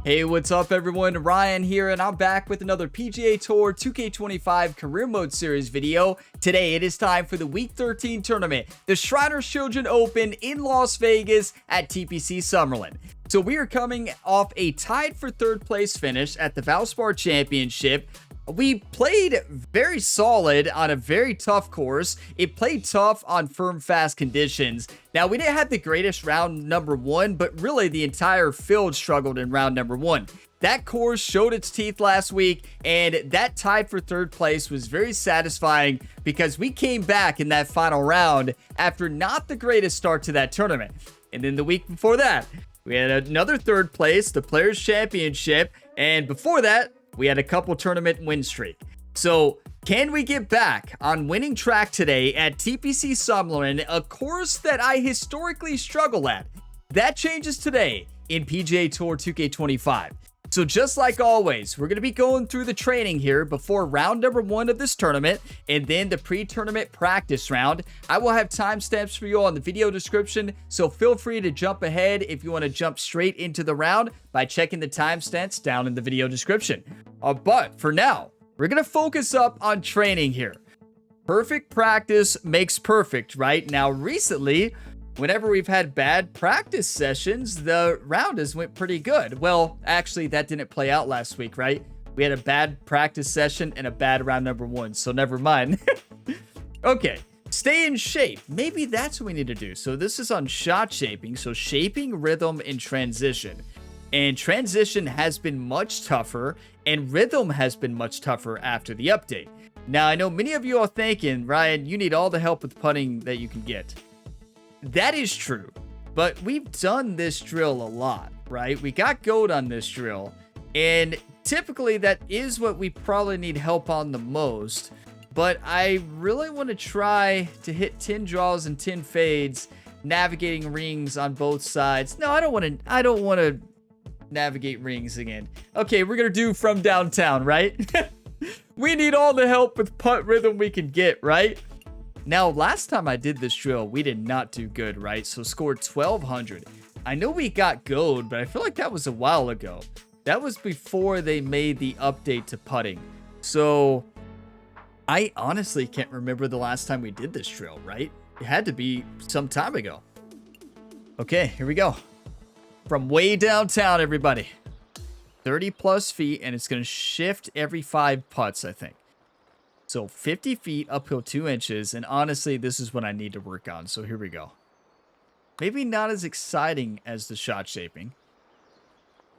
Hey, what's up everyone? Ryan here, and I'm back with another PGA Tour 2K25 Career Mode Series video. Today, it is time for the Week 13 tournament, the Shriners Children Open in Las Vegas at TPC Summerlin. So we are coming off a tied for third place finish at the Valspar Championship. We played very solid on a very tough course. It played tough on firm, fast conditions. Now, we didn't have the greatest round number one, but really the entire field struggled in round number one. That course showed its teeth last week, and that tied for third place was very satisfying because we came back in that final round after not the greatest start to that tournament. And then the week before that, we had another third place, the Players Championship, and before that, we had a couple tournament win streak. So can we get back on winning track today at TPC Summerlin, a course that I historically struggle at? That changes today in PGA Tour 2K25. So just like always, we're going to be going through the training here before round number one of this tournament and then the pre-tournament practice round. I will have timestamps for you all in the video description, so feel free to jump ahead if you want to jump straight into the round by checking the timestamps down in the video description. But for now, we're going to focus up on training here. Perfect practice makes perfect, right? Now, recently, whenever we've had bad practice sessions, the round has went pretty good. Well, actually, that didn't play out last week, right? We had a bad practice session and a bad round number one, so never mind. Okay, stay in shape. Maybe that's what we need to do. So this is on shot shaping. So shaping, rhythm, and transition. And transition has been much tougher, and rhythm has been much tougher after the update. Now, I know many of you are thinking, Ryan, you need all the help with putting that you can get. That is true, but we've done this drill a lot, right? We got gold on this drill, and typically that is what we probably need help on the most, but I really want to try to hit 10 draws and 10 fades, navigating rings on both sides. No, I don't want to navigate rings again. Okay, we're going to do from downtown, right? We need all the help with putt rhythm we can get, right? Now, last time I did this drill, we did not do good, right? So scored 1,200. I know we got gold, but I feel like that was a while ago. That was before they made the update to putting. So I honestly can't remember the last time we did this drill, right? It had to be some time ago. Okay, here we go. From way downtown, everybody. 30 plus feet, and it's going to shift every 5 putts, I think. So 50 feet, uphill 2 inches, and honestly, this is what I need to work on. So here we go. Maybe not as exciting as the shot shaping,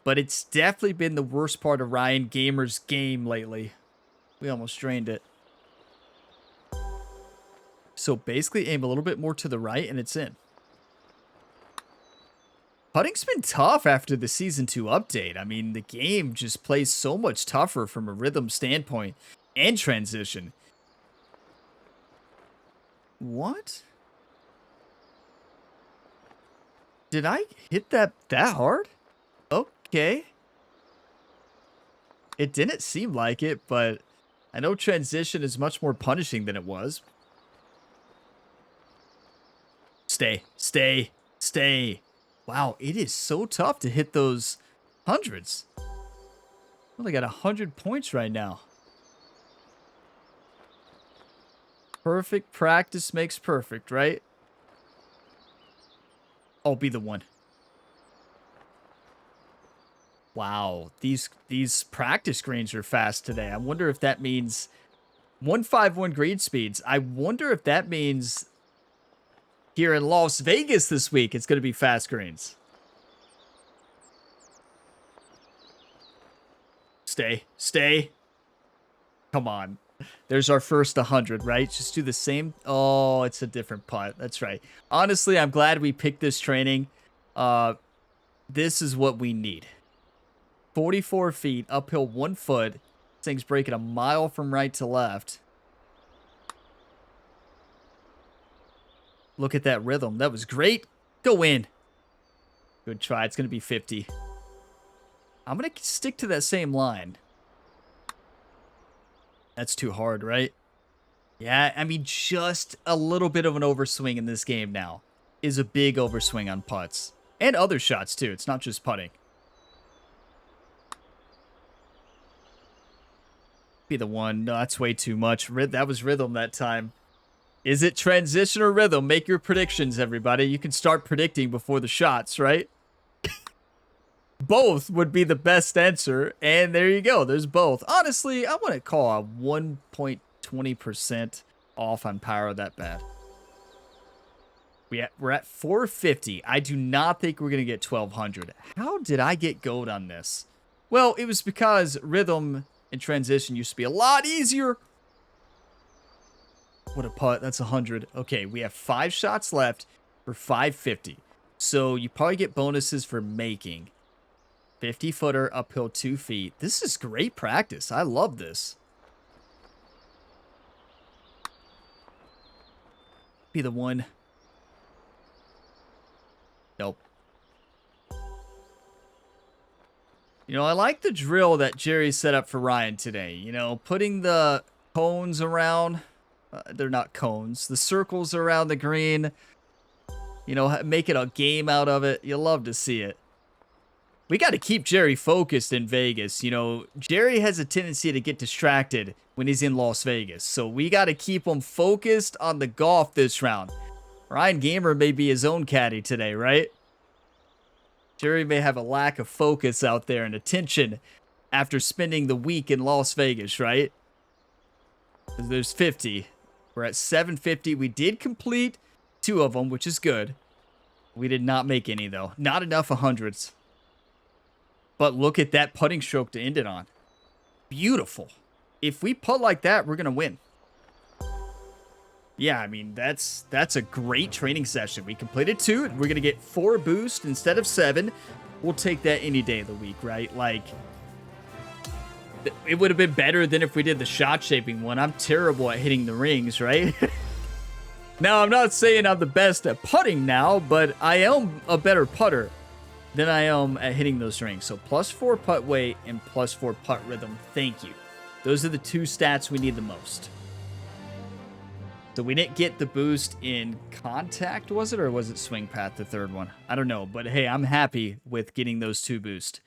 but it's definitely been the worst part of Ryan Gamer's game lately. We almost drained it. So basically aim a little bit more to the right, and it's in. Putting's been tough after the Season 2 update. I mean, the game just plays so much tougher from a rhythm standpoint. And transition. What? Did I hit that hard? Okay. It didn't seem like it, but I know transition is much more punishing than it was. Stay, stay, stay. Wow, it is so tough to hit those hundreds. I only got 100 points right now. Perfect practice makes perfect, right? I'll be the one. Wow, these practice greens are fast today. I wonder if that means 151 green speeds. I wonder if that means here in Las Vegas this week it's going to be fast greens. Stay, stay. Come on. There's our first 100, right? Just do the same. Oh, it's a different putt. That's right. Honestly, I'm glad we picked this training. This is what we need. 44 feet, uphill 1 foot. This thing's breaking a mile from right to left. Look at that rhythm. That was great. Go in. Good try. It's going to be 50. I'm going to stick to that same line. That's too hard, right? Yeah, I mean, just a little bit of an overswing in this game now is a big overswing on putts. And other shots, too. It's not just putting. Be the one. No, that's way too much. That was rhythm that time. Is it transition or rhythm? Make your predictions, everybody. You can start predicting before the shots, right? Both would be the best answer. And there you go. There's both. Honestly, I wouldn't call a 1.20% off on pyro that bad. We're at 450. I do not think we're going to get 1200. How did I get gold on this? Well, it was because rhythm and transition used to be a lot easier. What a putt. That's 100. Okay, we have 5 shots left for 550. So you probably get bonuses for making. 50-footer, uphill 2 feet. This is great practice. I love this. Be the one. Nope. You know, I like the drill that Jerry set up for Ryan today. You know, putting the cones around. They're not cones. The circles around the green. You know, make it a game out of it. You love to see it. We got to keep Jerry focused in Vegas. You know, Jerry has a tendency to get distracted when he's in Las Vegas. So we got to keep him focused on the golf this round. Ryan Gamer may be his own caddy today, right? Jerry may have a lack of focus out there and attention after spending the week in Las Vegas, right? There's 50. We're at 750. We did complete 2 of them, which is good. We did not make any, though. Not enough 100s. But look at that putting stroke to end it on. Beautiful. If we putt like that, we're going to win. Yeah, I mean, that's a great training session. We completed 2, and we're going to get 4 boost instead of 7. We'll take that any day of the week, right? Like, it would have been better than if we did the shot shaping one. I'm terrible at hitting the rings, right? Now, I'm not saying I'm the best at putting now, but I am a better putter than I am at hitting those rings. So +4 putt weight and +4 putt rhythm. Thank you. Those are the 2 stats we need the most. So we didn't get the boost in contact, was it? Or was it swing path, the third one? I don't know. But hey, I'm happy with getting those 2 boosts.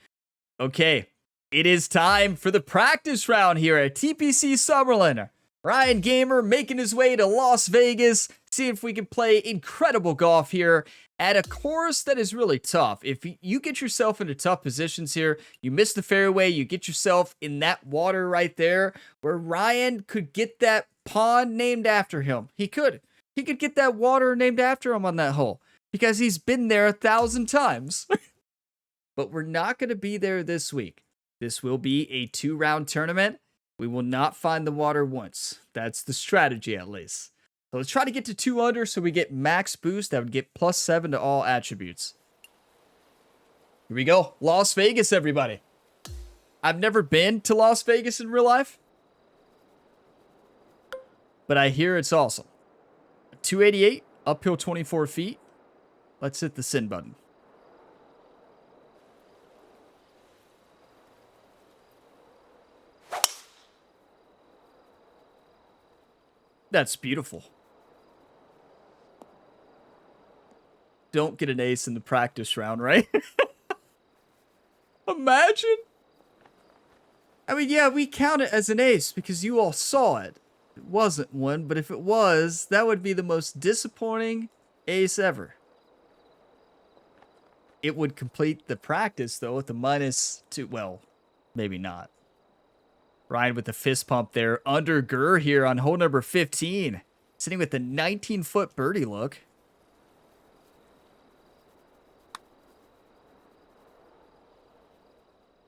Okay, it is time for the practice round here at TPC Summerlin. Ryan Gamer making his way to Las Vegas. See if we can play incredible golf here at a course that is really tough. If you get yourself into tough positions here, you miss the fairway, you get yourself in that water right there where Ryan could get that pond named after him. He could get that water named after him on that hole because he's been there 1,000 times. But we're not going to be there this week. This will be a 2-round tournament. We will not find the water once. That's the strategy, at least. So let's try to get to 2 under so we get max boost. That would get +7 to all attributes. Here we go. Las Vegas, everybody. I've never been to Las Vegas in real life, but I hear it's awesome. 288, uphill 24 feet. Let's hit the send button. That's beautiful. Don't get an ace in the practice round, right? Imagine. I mean, yeah, we count it as an ace because you all saw it. It wasn't one, but if it was, that would be the most disappointing ace ever. It would complete the practice, though, with the -2. Well, maybe not. Ryan with the fist pump there. Under Gurr here on hole number 15. Sitting with the 19-foot birdie look.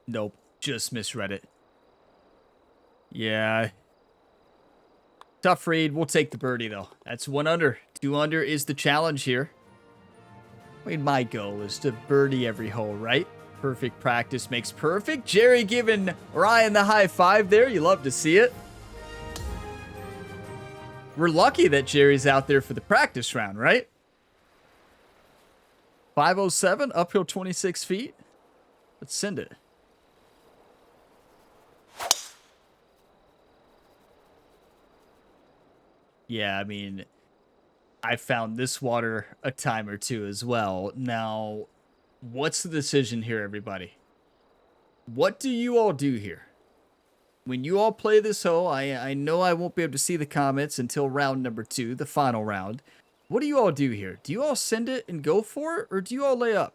Nope. Just misread it. Yeah. Tough read. We'll take the birdie, though. That's 1 under. 2 under is the challenge here. I mean, my goal is to birdie every hole, right? Perfect practice makes perfect. Jerry giving Ryan the high five there. You love to see it. We're lucky that Jerry's out there for the practice round, right? 507, uphill 26 feet. Let's send it. Yeah, I mean, I found this water a time or two as well. Now, what's the decision here, everybody? What do you all do here? when you all play this hole, I know I won't be able to see the comments until round number 2, the final round. What do you all do here? Do you all send it and go for it, or do you all lay up?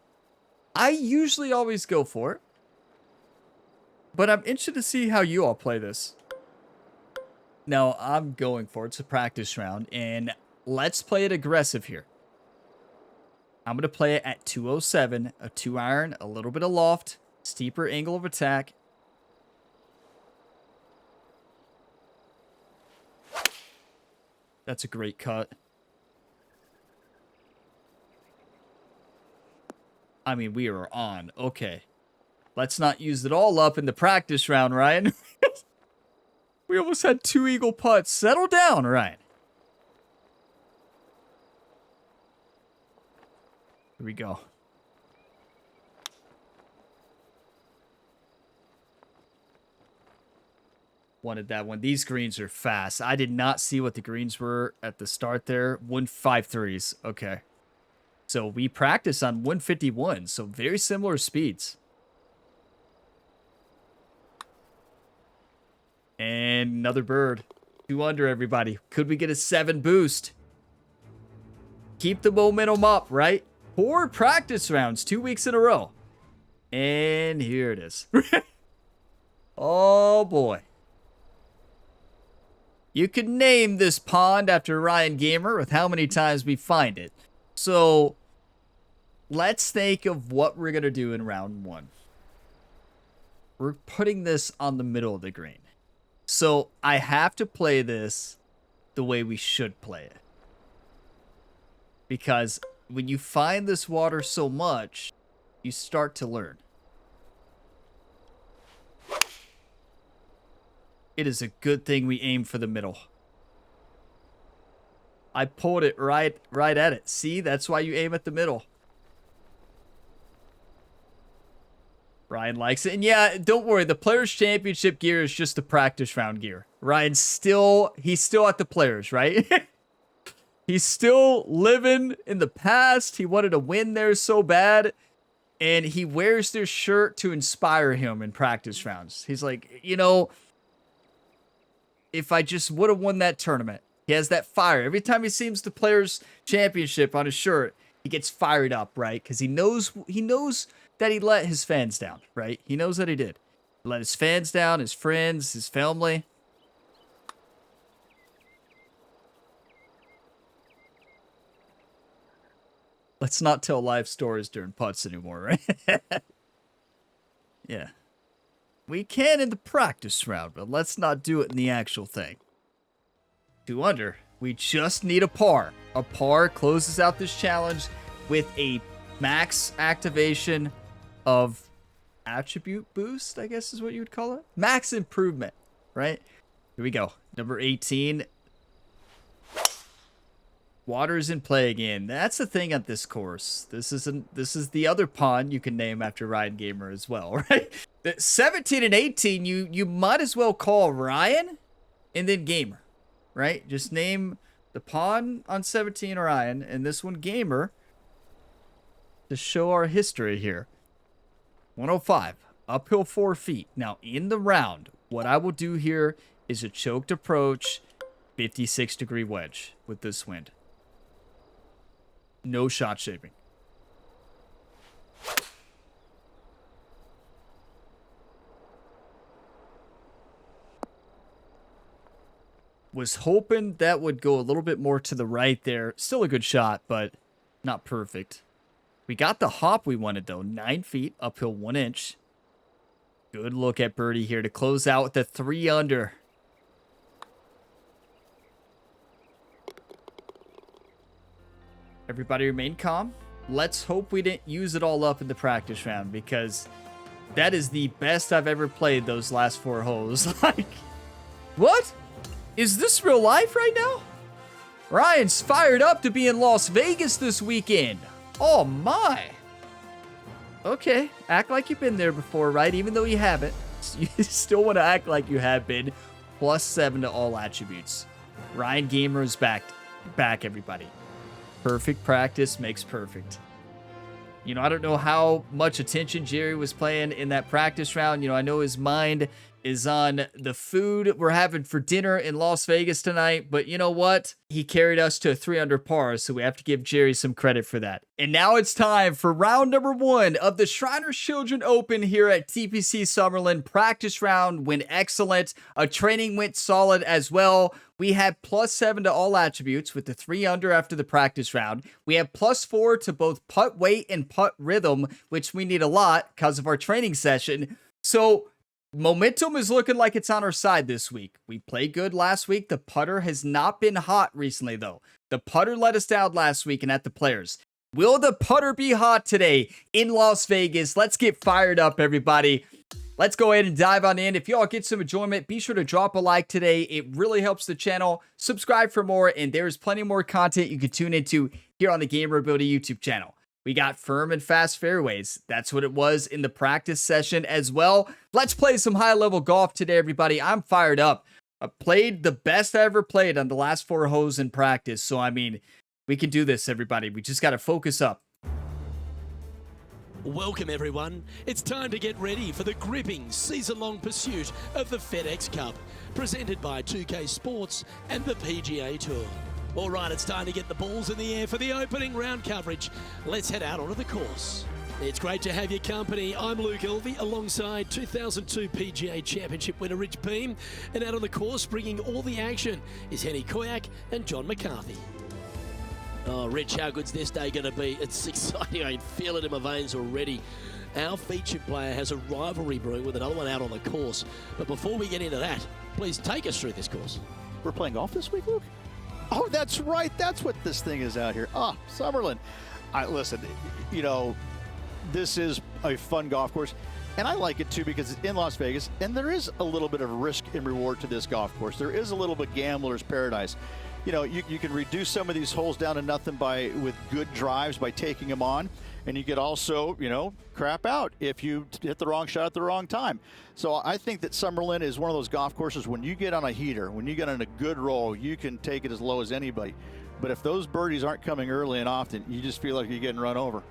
I usually always go for it, but I'm interested to see how you all play this. Now, I'm going for it. It's a practice round, and let's play it aggressive here. I'm going to play it at 207, a 2-iron, a little bit of loft, steeper angle of attack. That's a great cut. I mean, we are on. Okay. Let's not use it all up in the practice round, Ryan. We almost had 2 eagle putts. Settle down, Ryan. Here we go. Wanted that one. These greens are fast. I did not see what the greens were at the start there. 153s. Okay. So we practice on 151. So very similar speeds. And another bird. 2 under, everybody. Could we get a 7 boost? Keep the momentum up, right? 4 practice rounds, 2 weeks in a row. And here it is. Oh, boy. You could name this pond after Ryan Gamer with how many times we find it. So, let's think of what we're going to do in round 1. We're putting this on the middle of the green. So, I have to play this the way we should play it. Because when you find this water so much, you start to learn. It is a good thing we aim for the middle. I pulled it right at it. See, that's why you aim at the middle. Ryan likes it. And yeah, don't worry. The Players' Championship gear is just the practice round gear. Ryan's he's still at the Players, right? He's still living in the past. He wanted to win there so bad. And he wears this shirt to inspire him in practice rounds. He's like, you know, if I just would have won that tournament. He has that fire. Every time he sees the Players' Championship on his shirt, he gets fired up, right? Because he knows that he let his fans down, right? He knows that he did. He let his fans down, his friends, his family. Let's not tell life stories during putts anymore, right? Yeah. We can in the practice round, but let's not do it in the actual thing. 2 under. We just need a par. A par closes out this challenge with a max activation of attribute boost, I guess is what you would call it. Max improvement, right? Here we go. Number 18. Water's in play again. That's the thing at this course. This is the other pond you can name after Ryan Gamer as well, right? 17 and 18, you might as well call Ryan and then Gamer, right? Just name the pond on 17 Ryan and this one Gamer to show our history here. 105, uphill 4 feet. Now in the round, what I will do here is a choked approach, 56-degree wedge with this wind. No shot shaping. Was hoping that would go a little bit more to the right there. Still a good shot, but not perfect. We got the hop we wanted, though. 9 feet, uphill 1 inch. Good look at birdie here to close out with the 3 under. Everybody remain calm. Let's hope we didn't use it all up in the practice round, because that is the best I've ever played those last 4 holes. Like, what? Is this real life right now? Ryan's fired up to be in Las Vegas this weekend. Oh my. Okay, act like you've been there before, right? Even though you haven't. You still want to act like you have been. +7 to all attributes. Ryan Gamer is back, everybody. Perfect practice makes perfect. You know, I don't know how much attention Jerry was paying in that practice round. You know, I know his mind is on the food we're having for dinner in Las Vegas tonight. But you know what? He carried us to a 3 under par, so we have to give Jerry some credit for that. And now it's time for round number 1 of the Shriners Children Open here at TPC Summerlin. Practice round went excellent. Training went solid as well. We had +7 to all attributes with the 3 under after the practice round. We have +4 to both putt weight and putt rhythm, which we need a lot because of our training session. So momentum is looking like it's on our side this week. We played good last week. The putter has not been hot recently, though. The putter let us down last week and at the Players. Will the putter be hot today in Las Vegas? Let's get fired up, everybody. Let's go ahead and dive on in. If y'all get some enjoyment, be sure to drop a like today. It really helps the channel. Subscribe for more, and there's plenty more content you can tune into here on the Gamer Ability YouTube channel. We got firm and fast fairways. That's what it was in the practice session as well. Let's play some high-level golf today, everybody. I'm fired up. I played the best I ever played on the last 4 holes in practice. So, I mean, we can do this, everybody. We just got to focus up. Welcome everyone. It's time to get ready for the gripping season-long pursuit of the FedEx Cup, presented by 2K Sports and the PGA Tour. All right, it's time to get the balls in the air for the opening round coverage. Let's head out onto the course. It's great to have your company. I'm Luke Elvey alongside 2002 PGA Championship winner Rich Beam, and out on the course bringing all the action is Henny Koyak and John McCarthy. Oh, Rich, how good's this day going to be? It's exciting. I can feel it in my veins already. Our featured player has a rivalry brewing with another one out on the course. But before we get into that, please take us through this course. We're playing golf this week, Luke? Oh, that's right. That's what this thing is out here. Ah, Summerlin. Listen, you know, this is a fun golf course. And I like it, too, because it's in Las Vegas. And there is a little bit of risk and reward to this golf course. There is a little bit gambler's paradise. You know, you can reduce some of these holes down to nothing with good drives by taking them on. And you could also, you know, crap out if you hit the wrong shot at the wrong time. So I think that Summerlin is one of those golf courses when you get on a heater, when you get on a good roll, you can take it as low as anybody. But if those birdies aren't coming early and often, you just feel like you're getting run over.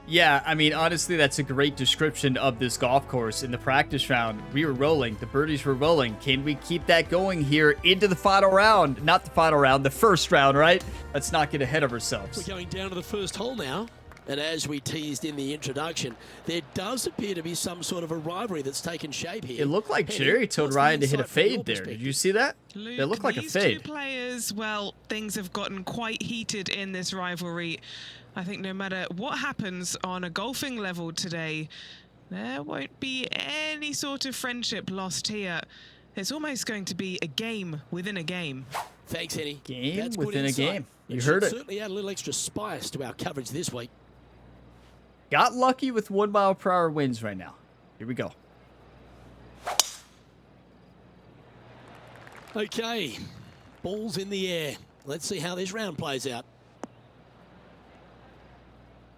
Yeah, I mean, honestly, that's a great description of this golf course. In the practice round, we were rolling. The birdies were rolling. Can we keep that going here into the final round? Not the final round, the first round, right? Let's not get ahead of ourselves. We're going down to the first hole now. And as we teased in the introduction, there does appear to be some sort of a rivalry that's taken shape here. It looked like Jerry told Ryan to hit a fade there. Did you see that? Luke, it looked like a fade. These two players, well, things have gotten quite heated in this rivalry. I think no matter what happens on a golfing level today, there won't be any sort of friendship lost here. It's almost going to be a game within a game. Thanks, Henny. Game That's within a game. You it heard it. Certainly add a little extra spice to our coverage this week. Got lucky with 1 mile per hour winds right now. Here we go. Okay, balls in the air. Let's see how this round plays out.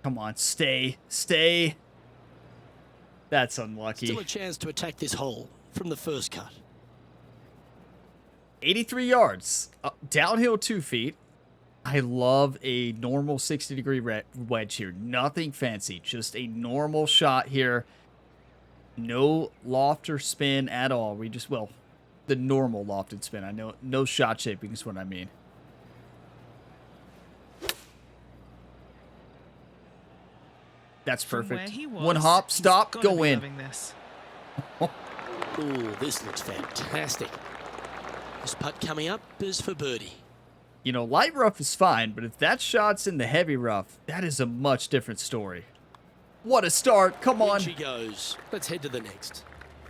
Come on, stay. That's unlucky. Still a chance to attack this hole from the first cut. 83 yards. Downhill 2 feet. I love a normal 60-degree wedge here. Nothing fancy. Just a normal shot here. No loft or spin at all. We just, well, the normal lofted spin. I know no shot shaping is what I mean. That's perfect. 1 hop, stop, go in. Ooh, this looks fantastic. This putt coming up is for birdie. You know, light rough is fine, but if that shot's in the heavy rough, that is a much different story. What a start. Come on. In she goes. Let's head to the next.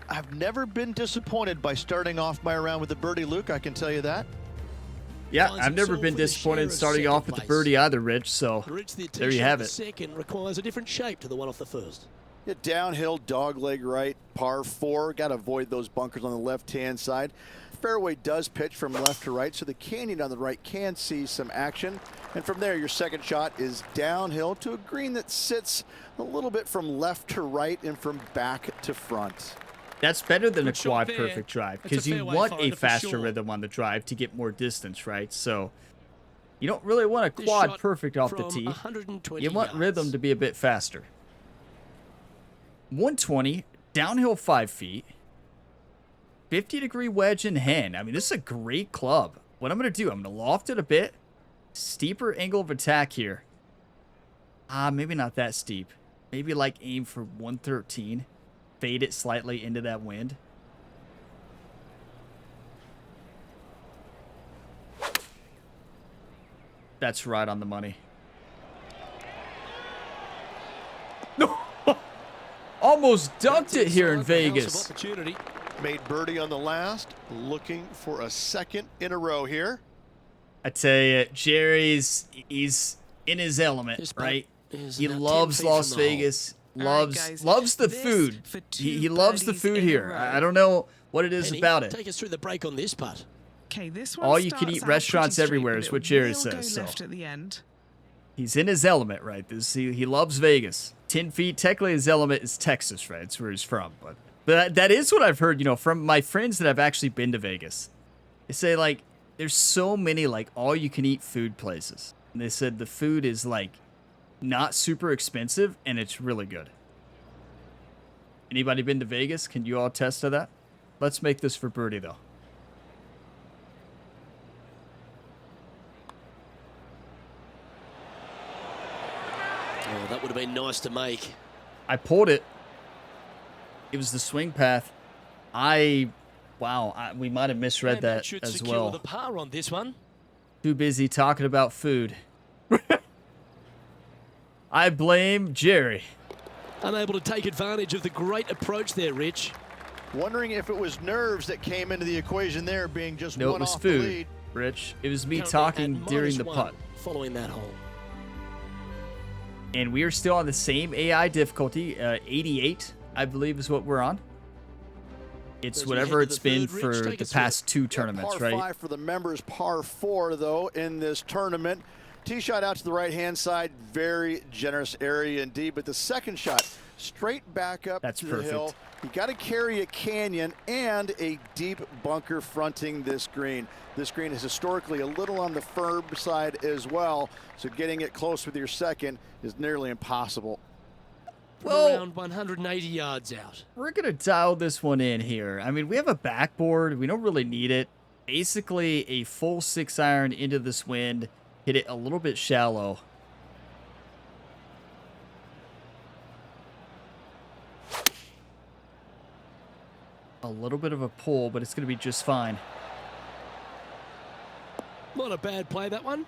I've never been disappointed by starting off my round with a birdie, Luke. I can tell you that. Yeah, I've never been disappointed starting off with the birdie either, Rich, so there you have it. Second requires a different shape to the one off the first. Yeah, downhill, dog leg right, par 4. Got to avoid those bunkers on the left-hand side. Fairway does pitch from left to right, so the canyon on the right can see some action. And from there, your second shot is downhill to a green that sits a little bit from left to right and from back to front. That's better than a quad perfect drive because you want a faster rhythm on the drive to get more distance, right? So you don't really want a quad perfect off the tee. You want rhythm to be a bit faster. 120, downhill 5 feet. 50-degree wedge in hand. I mean, this is a great club. What I'm going to do, I'm going to loft it a bit. Steeper angle of attack here. Maybe not that steep. Maybe like aim for 113. Fade it slightly into that wind. That's right on the money. No! Almost dunked it here in Vegas. Made birdie on the last, looking for a second in a row here. I tell you, Jerry's, he's in his element, right? He loves Las Vegas, loves the food. He loves the food here. I don't know what it is about it. Take us through the break on this putt. Okay, this one All you can eat restaurants everywhere is what Jerry says. So left at the end. he's in his element, right? He loves Vegas. 10 feet, technically his element is Texas, right? It's where he's from. But that is what I've heard, from my friends that have actually been to Vegas. They say, like, there's so many, like, all-you-can-eat food places. And they said the food is, like, not super expensive, and it's really good. Anybody been to Vegas? Can you all attest to that? Let's make this for birdie, though. Oh, that would have been nice to make. I pulled it. It was the swing path. Wow, we might have misread that should as secure well. The par on this one. Too busy talking about food. I blame Jerry. Unable to take advantage of the great approach there, Rich. Wondering if it was nerves that came into the equation there, being just No, one it was off the food, lead. Rich. It was me Currently talking at during the -1 putt. Following that hole. And we are still on the same AI difficulty. 88, I believe, is what we're on. It's As we whatever head to it's the been third, for Rich, take the us through past it. two tournaments, par right? 5 for the members, par 4 though in this tournament. Tee shot out to the right hand side, very generous area indeed, but the second shot straight back up That's to perfect. the hill. You got to carry a canyon and a deep bunker fronting this green. This green is historically a little on the firm side as well, so getting it close with your second is nearly impossible. From Well, around 180 yards out. we're going to dial this one in here. I mean, we have a backboard. We don't really need it. Basically, a full 6-iron into this wind. Hit it a little bit shallow. A little bit of a pull, but it's going to be just fine. Not a bad play, that one.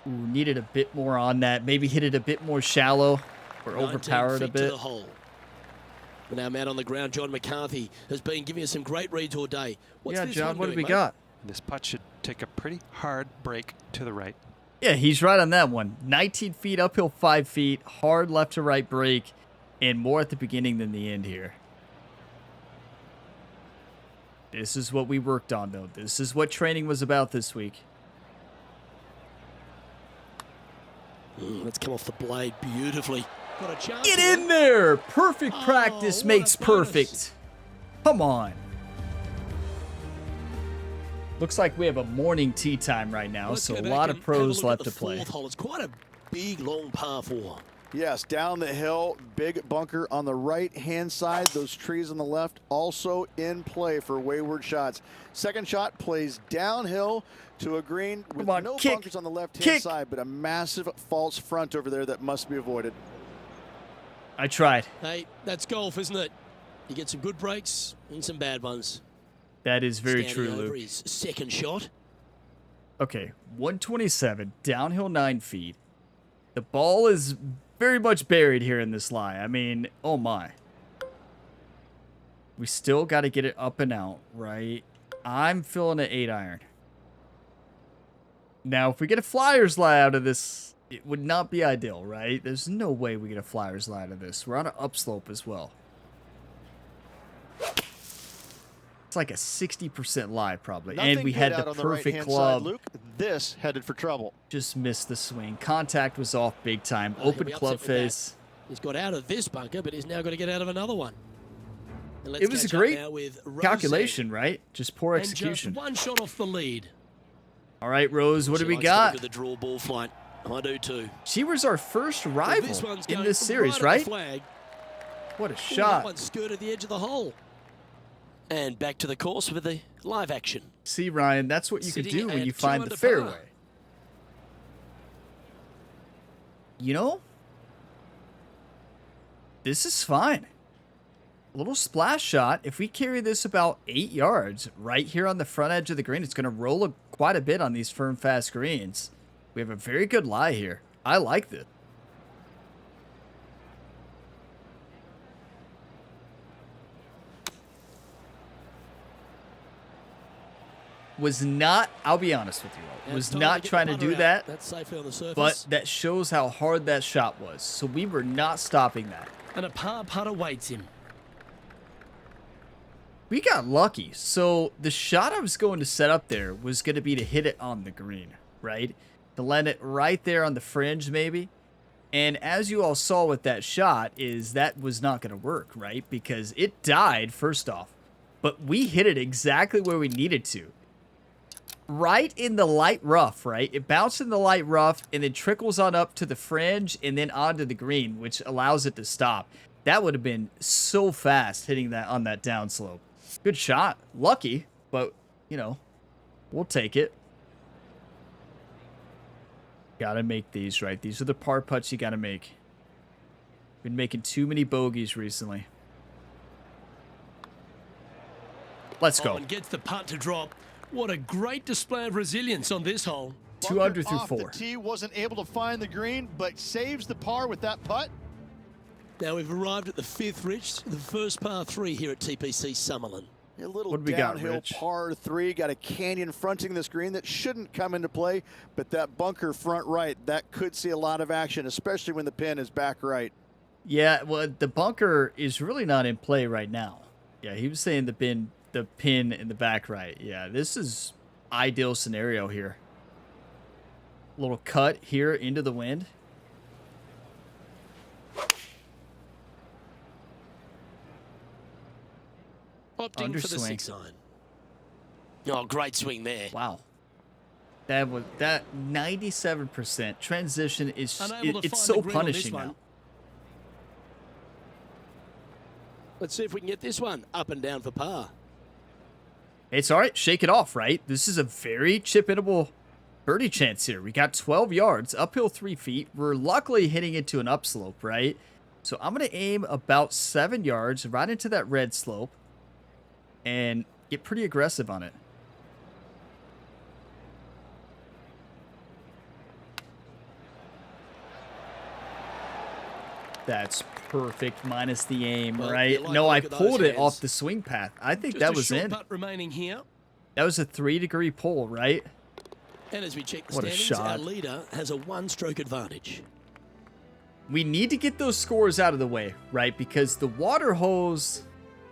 Ooh, needed a bit more on that. Maybe hit it a bit more shallow or 19 overpower it a feet to bit. the hole. And our man on the ground, John McCarthy, has been giving us some great reads all day. What's Yeah, this John, one what do doing, we mate? got? This putt should take a pretty hard break to the right. Yeah, he's right on that one. 19 feet, uphill 5 feet, hard left to right break, and more at the beginning than the end here. This is what we worked on, though. This is what training was about this week. Let's come off the blade beautifully. Got a chance. Get here. in there! Perfect practice what makes a bonus. perfect. Come on. Looks like we have a morning tea time right now, Let's so go a back lot and of have a pros look at left the to play. fourth hole. It's quite a big, long par 4. Yes, down the hill, big bunker on the right-hand side. Those trees on the left also in play for wayward shots. Second shot plays downhill to a green with Come on, no kick, bunkers on the left-hand kick. side, but a massive false front over there that must be avoided. I tried. Hey, that's golf, isn't it? You get some good breaks and some bad ones. That is very Standing true, over Luke. his second shot. Okay, 127, downhill 9 feet. The ball is very much buried here in this lie. I mean, oh my. We still got to get it up and out, right? I'm feeling an 8-iron. Now, if we get a flyer's lie out of this, it would not be ideal, right? There's no way we get a flyer's lie out of this. We're on an upslope as well. It's like a 60% lie, probably. Nothing And we good had out the on the perfect right-hand club. side, Luke. This headed for trouble. Just missed the swing. Contact was off big time. Oh, he'll Open be club upset with that. face. He's got out of this bunker, but he's now got to get out of another one. And let's It was a catch up great now with Rose calculation, right? Just poor and execution. just one shot off the lead. All right, Rose, what She do we likes to look got? at the draw ball flight. I do too. She was our first This rival one's in going this series, right? right? At the flag. What a Ooh, that shot. one skirted the edge of the hole. And back to the course with the live action. See, Ryan, that's what you can Sitting do when at you 2 find under the fairway. par. You know, this is fine. A little splash shot. If we carry this about 8 yards right here on the front edge of the green, it's going to roll quite a bit on these firm, fast greens. We have a very good lie here. I like this. Was not, I'll be honest with you all, was not trying to do that, That's safely on the surface. but that shows how hard that shot was. So we were not stopping that. And a par putt awaits him. We got lucky. So the shot I was going to set up there was going to be to hit it on the green, right? To land it right there on the fringe maybe. And as you all saw with that shot is that was not going to work, right? Because it died first off. But we hit it exactly where we needed to. Right in the light rough, right? It bounced in the light rough and then trickles on up to the fringe and then onto the green, which allows it to stop. That would have been so fast hitting that on that downslope. Good shot. Lucky, but, you know, we'll take it. Gotta make these, right? These are the par putts you gotta make. Been making too many bogeys recently. Let's go. And gets the putt to drop. What a great display of resilience on this hole. 2 under through off 4. The tee, wasn't able to find the green, but saves the par with that putt. Now we've arrived at the 5th, Rich, the first par 3 here at TPC Summerlin. A little What do we got, downhill Rich? par 3, got a canyon fronting this green that shouldn't come into play, but that bunker front right, that could see a lot of action, especially when the pin is back right. Yeah, well, the bunker is really not in play right now. Yeah, he was saying the pin in the back right. Yeah, this is ideal scenario here. Little cut here into the wind. Opting for the Underswing. 6 iron. Oh, great swing there. Wow. That 97% transition is Unable to it's find so the green on this punishing one. now. Let's see if we can get this one up and down for par. It's all right. Shake it off, right? This is a very chip-inable birdie chance here. We got 12 yards, uphill 3 feet. We're luckily hitting into an upslope, right? So I'm going to aim about 7 yards right into that red slope and get pretty aggressive on it. That's perfect minus the aim, Well, right? you like No, to I look at those pulled it hands. off the swing path. I think Just that a was short in. putt remaining here. That was a 3-degree pull, right? And as we check the What a standings, our shot. leader has a 1-stroke advantage. We need to get those scores out of the way, right? Because the water holes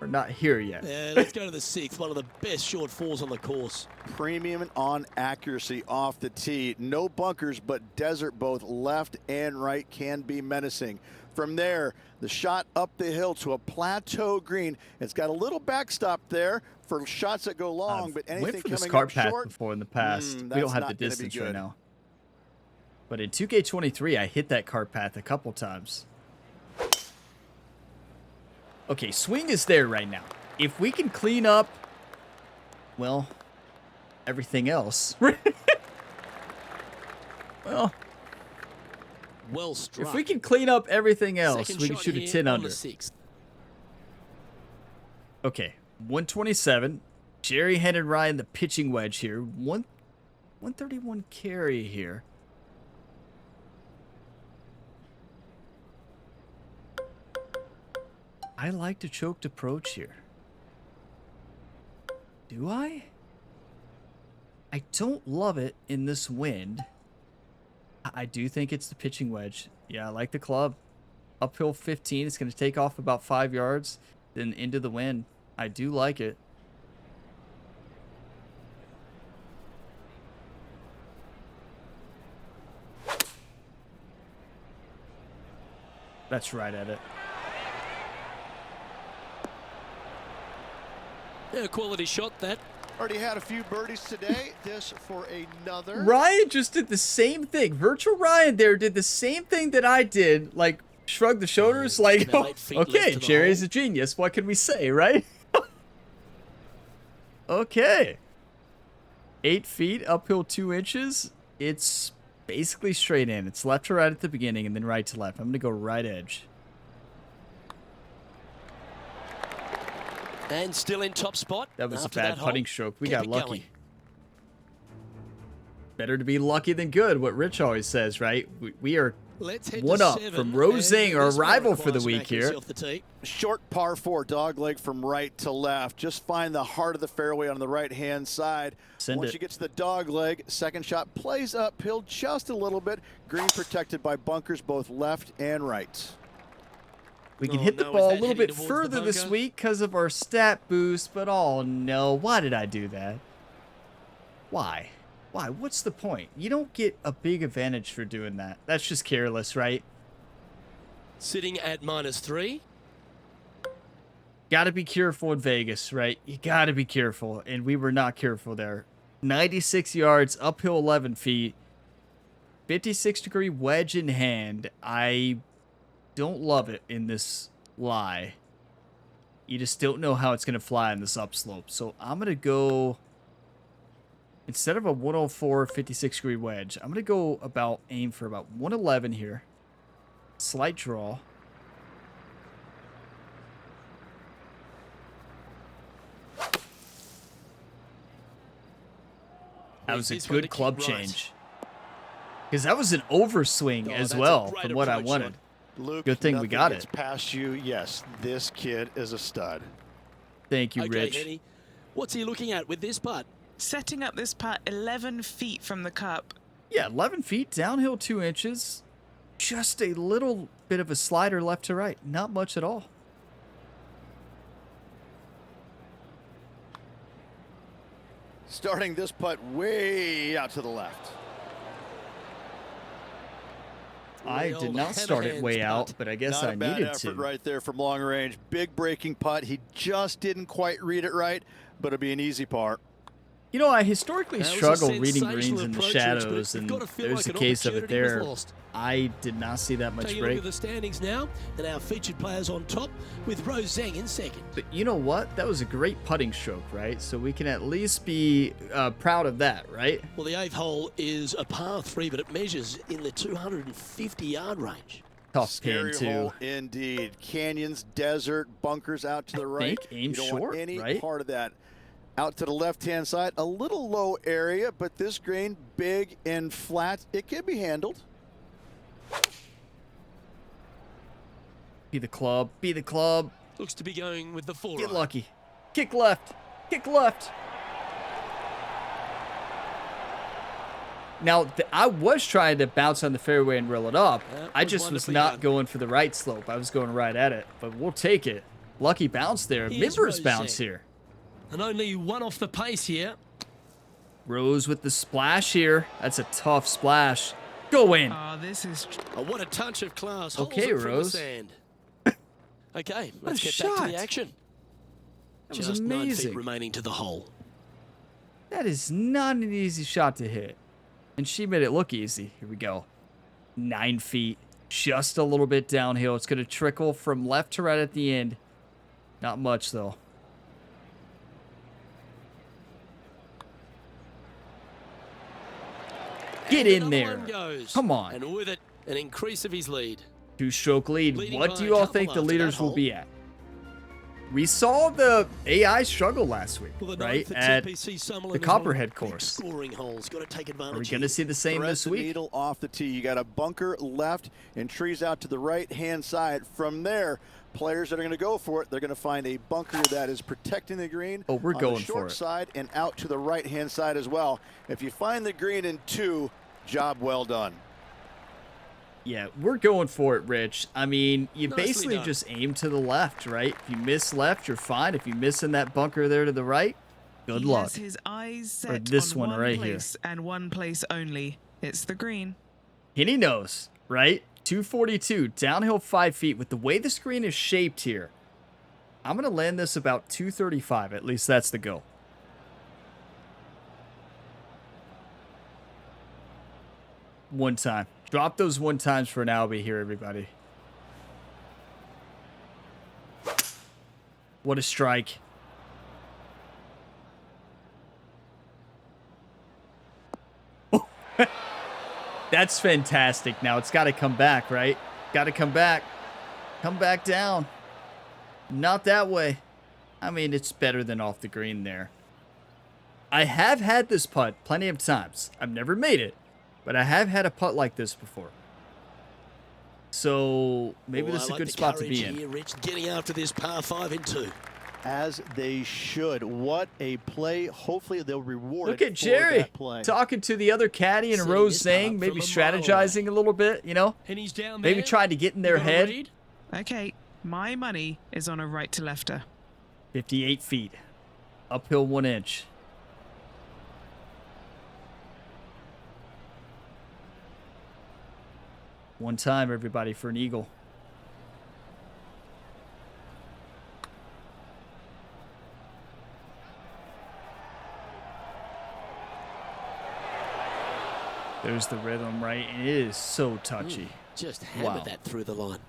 are not here yet. Yeah, let's go to the 6th, one of the best short fours on the course. Premium on accuracy off the tee. No bunkers, but desert both left and right can be menacing. From there, the shot up the hill to a plateau green. It's got a little backstop there for shots that go long, but anything went for coming this cart up path short, before in the past. We that's don't have not the gonna be distance right good. now. But in 2K23, I hit that cart path a couple times. Okay, swing is there right now. If we can clean up, well, everything else. Well, Well struck. if we can clean up everything else, Second we can shot shoot a here 10 on under. the 6th. Okay, 127. Jerry handed Ryan the pitching wedge here. 131 carry here. I like the choked approach here. Do I? I don't love it in this wind. I do think it's the pitching wedge. Yeah, I like the club. Uphill 15. It's going to take off about 5 yards. Then into the wind. I do like it. That's right at it. Yeah, quality shot that. Already had a few birdies today. This for another. Ryan just did the same thing. Virtual Ryan there did the same thing that I did. Like, shrugged the shoulders, like, About 8 feet left okay, to the Jerry's hole. a genius. What can we say, right? Okay. 8 feet, uphill 2 inches. It's basically straight in. It's left to right at the beginning and then right to left. I'm going to go right edge. And still in top spot. That was after a bad that hole. putting stroke. We Kept got it lucky. going. Better to be lucky than good, what Rich always says, right? We are Let's head one to up 7, from and Rosing, our this one rival for the requires week accuracy here. off the tee. Short par 4 dog leg from right to left. Just find the heart of the fairway on the right-hand side. Send Once it. you get to the dog leg, second shot plays uphill just a little bit. Green protected by bunkers both left and right. We can Oh, hit the no, is ball a that little heading bit towards the further this bunker? week because of our stat boost, but oh no, why did I do that? Why? Why? What's the point? You don't get a big advantage for doing that. That's just careless, right? Sitting at -3. Gotta be careful in Vegas, right? You gotta be careful, and we were not careful there. 96 yards, uphill 11 feet, 56-degree wedge in hand. I don't love it in this lie. You just don't know how it's going to fly in this upslope. So I'm going to go, instead of a 104 56-degree wedge, I'm going to go aim for about 111 here. Slight draw. That was a This one to good kick club right. change. Because that was an overswing Oh, as that's a well great from what I approach wanted. shot. Luke, Good thing we nothing got gets it. past you. Yes, this kid is a stud. Thank you, Okay, Rich. Henny. What's he looking at with this putt? Setting up this putt 11 feet from the cup. Yeah, 11 feet, downhill 2 inches. Just a little bit of a slider left to right. Not much at all. Starting this putt way out to the left. I Real did not start it way hammerhands out, putt. but I guess Not I a bad needed effort to. right there from long range. Big breaking putt. He just didn't quite read it right, but it'll be an easy par. You know, I historically That was a struggle reading sensational greens in the approach, shadows, Rich, but and you've got to feel there's like a an case of it opportunity was there. lost. I did not see that much Taking a look break. at the standings now, and our featured players on top with Rose Zhang in second. But you know what? That was a great putting stroke, right? So we can at least be proud of that, right? Well, the 8th hole is a par 3, but it measures in the 250-yard range. Tough pin, Scary too. hole indeed. Canyons, desert, bunkers out to the right. think aim you don't short, want any right? part of that. Out to the left-hand side, a little low area, but this green, big and flat, it can be handled. Be the club. Be the club. Looks to be going with the 4. Get lucky. Kick left. Kick left. Now, I was trying to bounce on the fairway and reel it up. That I was just was wonderfully not done. going for the right slope. I was going right at it, but we'll take it. Lucky bounce there. Here's Members Rose bounce Zhang. here. And only one off the pace here. Rose with the splash here. That's a tough splash. Go in. Oh, this is Oh, what a touch of class. Okay, Holds it from Rose. the sand. Okay, What let's a get back to shot. the action. That was Just 9 amazing. feet remaining to the hole. That is not an easy shot to hit. And she made it look easy. Here we go. 9 feet. Just a little bit downhill. It's going to trickle from left to right at the end. Not much, though. Get And in another there. one goes. Come on. And with it, an increase of his lead. 2-stroke lead. Leading What by do a you all couple think the after leaders that will hole. be at? We saw the AI struggle last week, Well, the right? 9th At TPC Summerlin the is one of Copperhead big course. Scoring holes. Got to take advantage. Are we going to see the same Thread this the week? needle off the tee. You got a bunker left and trees out to the right-hand side. From there, players that are going to go for it, they're going to find a bunker that is protecting the green. Oh, we're on going the for short it. side and out to the right-hand side as well. If you find the green in 2, job well done. Yeah, we're going for it, Rich. I mean, you Nicely basically done. just aim to the left, right? If you miss left, you're fine. If you miss in that bunker there to the right, good he luck. has his eyes set this on one right here. place and one place only. It's the green. And he knows, right? 242, downhill 5 feet. With the way the screen is shaped here, I'm going to land this about 235. At least that's the goal. One time. Drop those one times for an Albie here, everybody. What a strike. That's fantastic. Now it's got to come back, right? Got to come back. Come back down. Not that way. I mean, it's better than off the green there. I have had this putt plenty of times. I've never made it, but I have had a putt like this before. So maybe this is a good spot to be in. Here, Rich, getting after this par 5 in 2. As they should. What a play. Hopefully they'll reward Look it at Jerry for that play. talking to the other caddy in a row, saying maybe strategizing a little bit, you know? And he's down maybe there. trying to get in their head. Read? Okay, my money is on a right to lefter. 58 feet. Uphill 1 inch. One time, everybody, for an eagle. There's the rhythm, right? It is so touchy. Just hammered Wow. that through the line.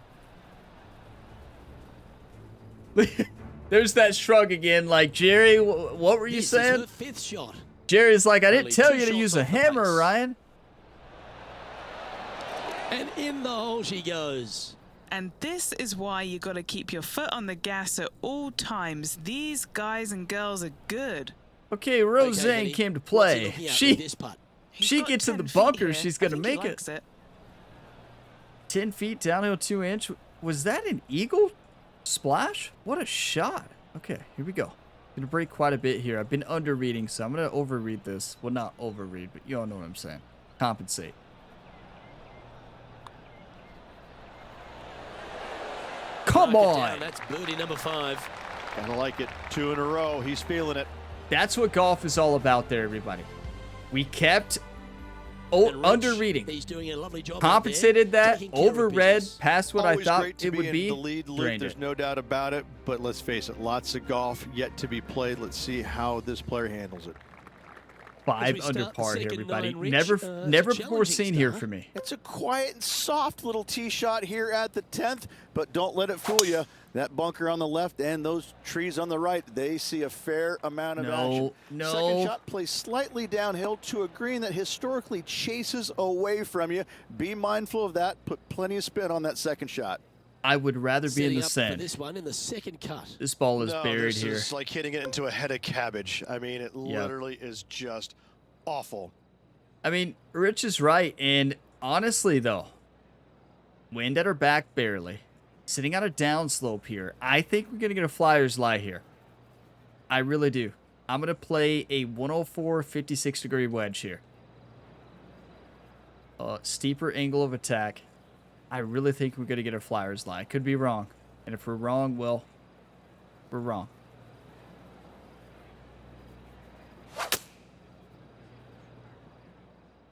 There's that shrug again, like, Jerry, what were you This saying? is her 5th shot. Jerry's like, I didn't Only tell 2 you to shots use a off the hammer, pace. Ryan. And in the hole she goes. And this is why you got to keep your foot on the gas at all times. These guys and girls are good. Okay, Okay, Roseanne Eddie, came to what's he play. looking at She with this putt? He's She got gets in 10 the feet bunker, here. she's I gonna think he make it. likes 10 feet, downhill 2 inch. Was that an eagle splash? What a shot. Okay, here we go. Gonna break quite a bit here. I've been under reading, so I'm gonna overread this. Well, not overread, but you all know what I'm saying. Compensate. Come Mark it on. down. That's birdie number 5. Gotta like it. 2 in a row. He's feeling it. That's what golf is all about there, everybody. We kept And Rich, under reading. He's doing a lovely job. Compensated out there, that, taking care of overread, business. past what I Always thought great to it would in be. the lead, Luke. Drained There's it. no doubt about it. But let's face it, lots of golf yet to be played. Let's see how this player handles it. 5 we under start the par here, second everybody. nine, Rich, Never it's a before challenging seen here start. for me. It's a quiet and soft little tee shot here at the 10th, but don't let it fool you. That bunker on the left and those trees on the right, they see a fair amount of action. No. Second shot plays slightly downhill to a green that historically chases away from you. Be mindful of that. Put plenty of spin on that second shot. I would rather be in Setting the up for sand. this one in the second cut. This ball is No, buried this here. is like hitting it into a head of cabbage. I mean, it literally is just awful. I mean, Rich is right. And honestly, though, wind at our back barely. Sitting on a downslope here. I think we're going to get a flyer's lie here. I really do. I'm going to play a 104, 56 degree wedge here. Steeper angle of attack. I really think we're going to get a flyer's lie. Could be wrong. And if we're wrong, well, we're wrong.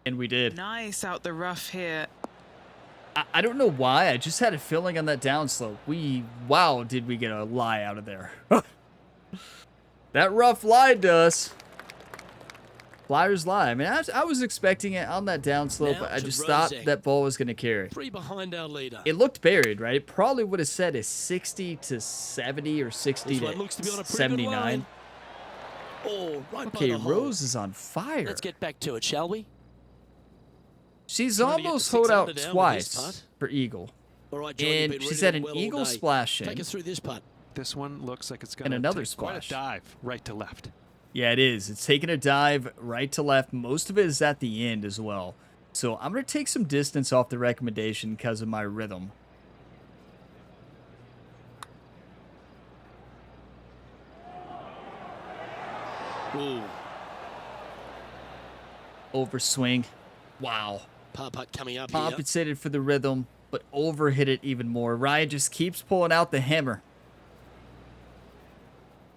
And we did. Nice out the rough here. I don't know why. I just had a feeling on that downslope. Wow, did we get a lie out of there. That rough lied to us. Flyer's lie. I mean, I was expecting it on that downslope. Now I to just thought Rosé. that ball was going to carry. 3 behind our leader. It looked buried, right? It probably would have said a 60 to 70 or 60 This one to looks to be on a pretty good 79. line. Oh, right by Okay, the hole. Rose is on fire. Let's get back to it, shall we? She's Trying to get almost the holed 6 out under down with twice this putt. for eagle. All right, John, you've And been she's ready had to an well all eagle day. splash in. Take us through this putt. This one looks like it's going And to another take quite splash. a dive right to left. Yeah, it is. It's taking a dive right to left. Most of it is at the end as well. So I'm going to take some distance off the recommendation because of my rhythm. Ooh, Overswing. Wow. par putt coming up here. Compensated for the rhythm, but overhit it even more. Ryan just keeps pulling out the hammer.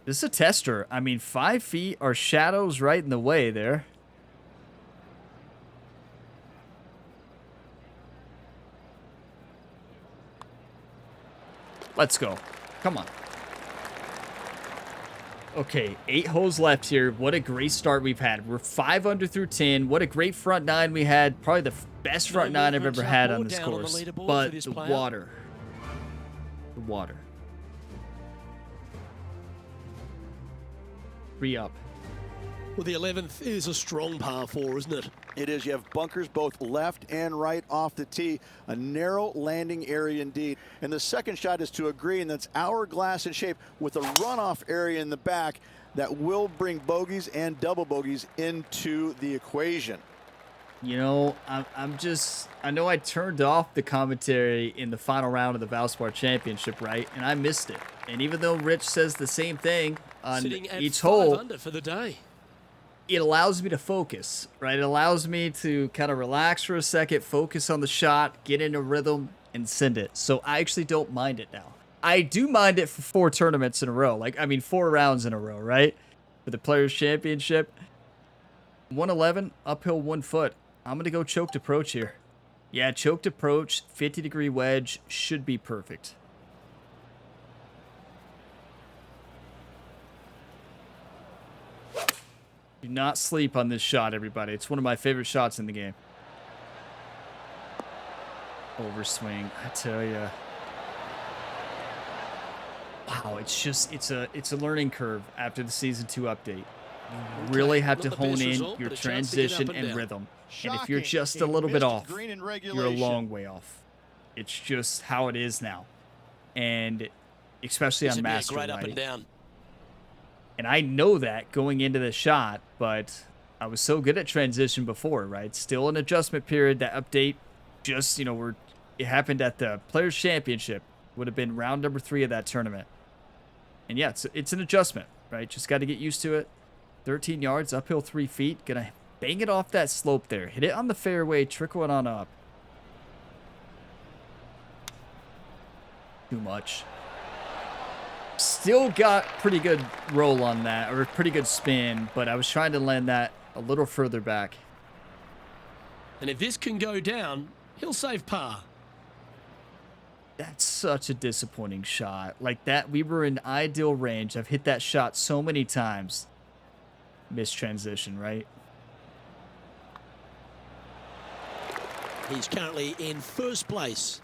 This is a tester. I mean, 5 feet are shadows right in the way there. Let's go. Come on. Okay, 8 holes left here. What a great start we've had. We're 5 under through 10. What a great front 9 we had. Probably the best front 9 I've ever had on this down on the course. leaderboard But for this the player. water. The water. 3 up. Well, the 11th is a strong par 4, isn't it? It is. You have bunkers both left and right off the tee. A narrow landing area indeed. And the second shot is to a green that's hourglass in shape with a runoff area in the back that will bring bogeys and double bogeys into the equation. You know, I know I turned off the commentary in the final round of the Valspar Championship, right? And I missed it. And even though Rich says the same thing on Sitting at each 5 hole, under for the day. it allows me to focus, right? It allows me to kind of relax for a second, focus on the shot, get in a rhythm, and send it. So I actually don't mind it now. I do mind it for 4 tournaments in a row. 4 rounds in a row, right? For the Players' Championship. 111, uphill 1 foot. I'm going to go choked approach here. Yeah, choked approach, 50-degree wedge, should be perfect. Do not sleep on this shot, everybody. It's one of my favorite shots in the game. Overswing, I tell ya. Wow, it's a learning curve after the Season 2 update. You really have to hone in your transition and rhythm. And if you're just a little bit off, you're a long way off. It's just how it is now. And especially on Master, great up and down. And I know that going into the shot, but I was so good at transition before, right? Still an adjustment period. That update just, it happened at the Players' Championship. Would have been round number 3 of that tournament. And yeah, it's an adjustment, right? Just got to get used to it. 13 yards, uphill 3 feet. Gonna bang it off that slope there. Hit it on the fairway, trickle it on up. Too much. Still got pretty good roll on that, or pretty good spin, but I was trying to land that a little further back. And if this can go down, he'll save par. That's such a disappointing shot. Like that, we were in ideal range. I've hit that shot so many times. Missed transition, right? He's currently in first place.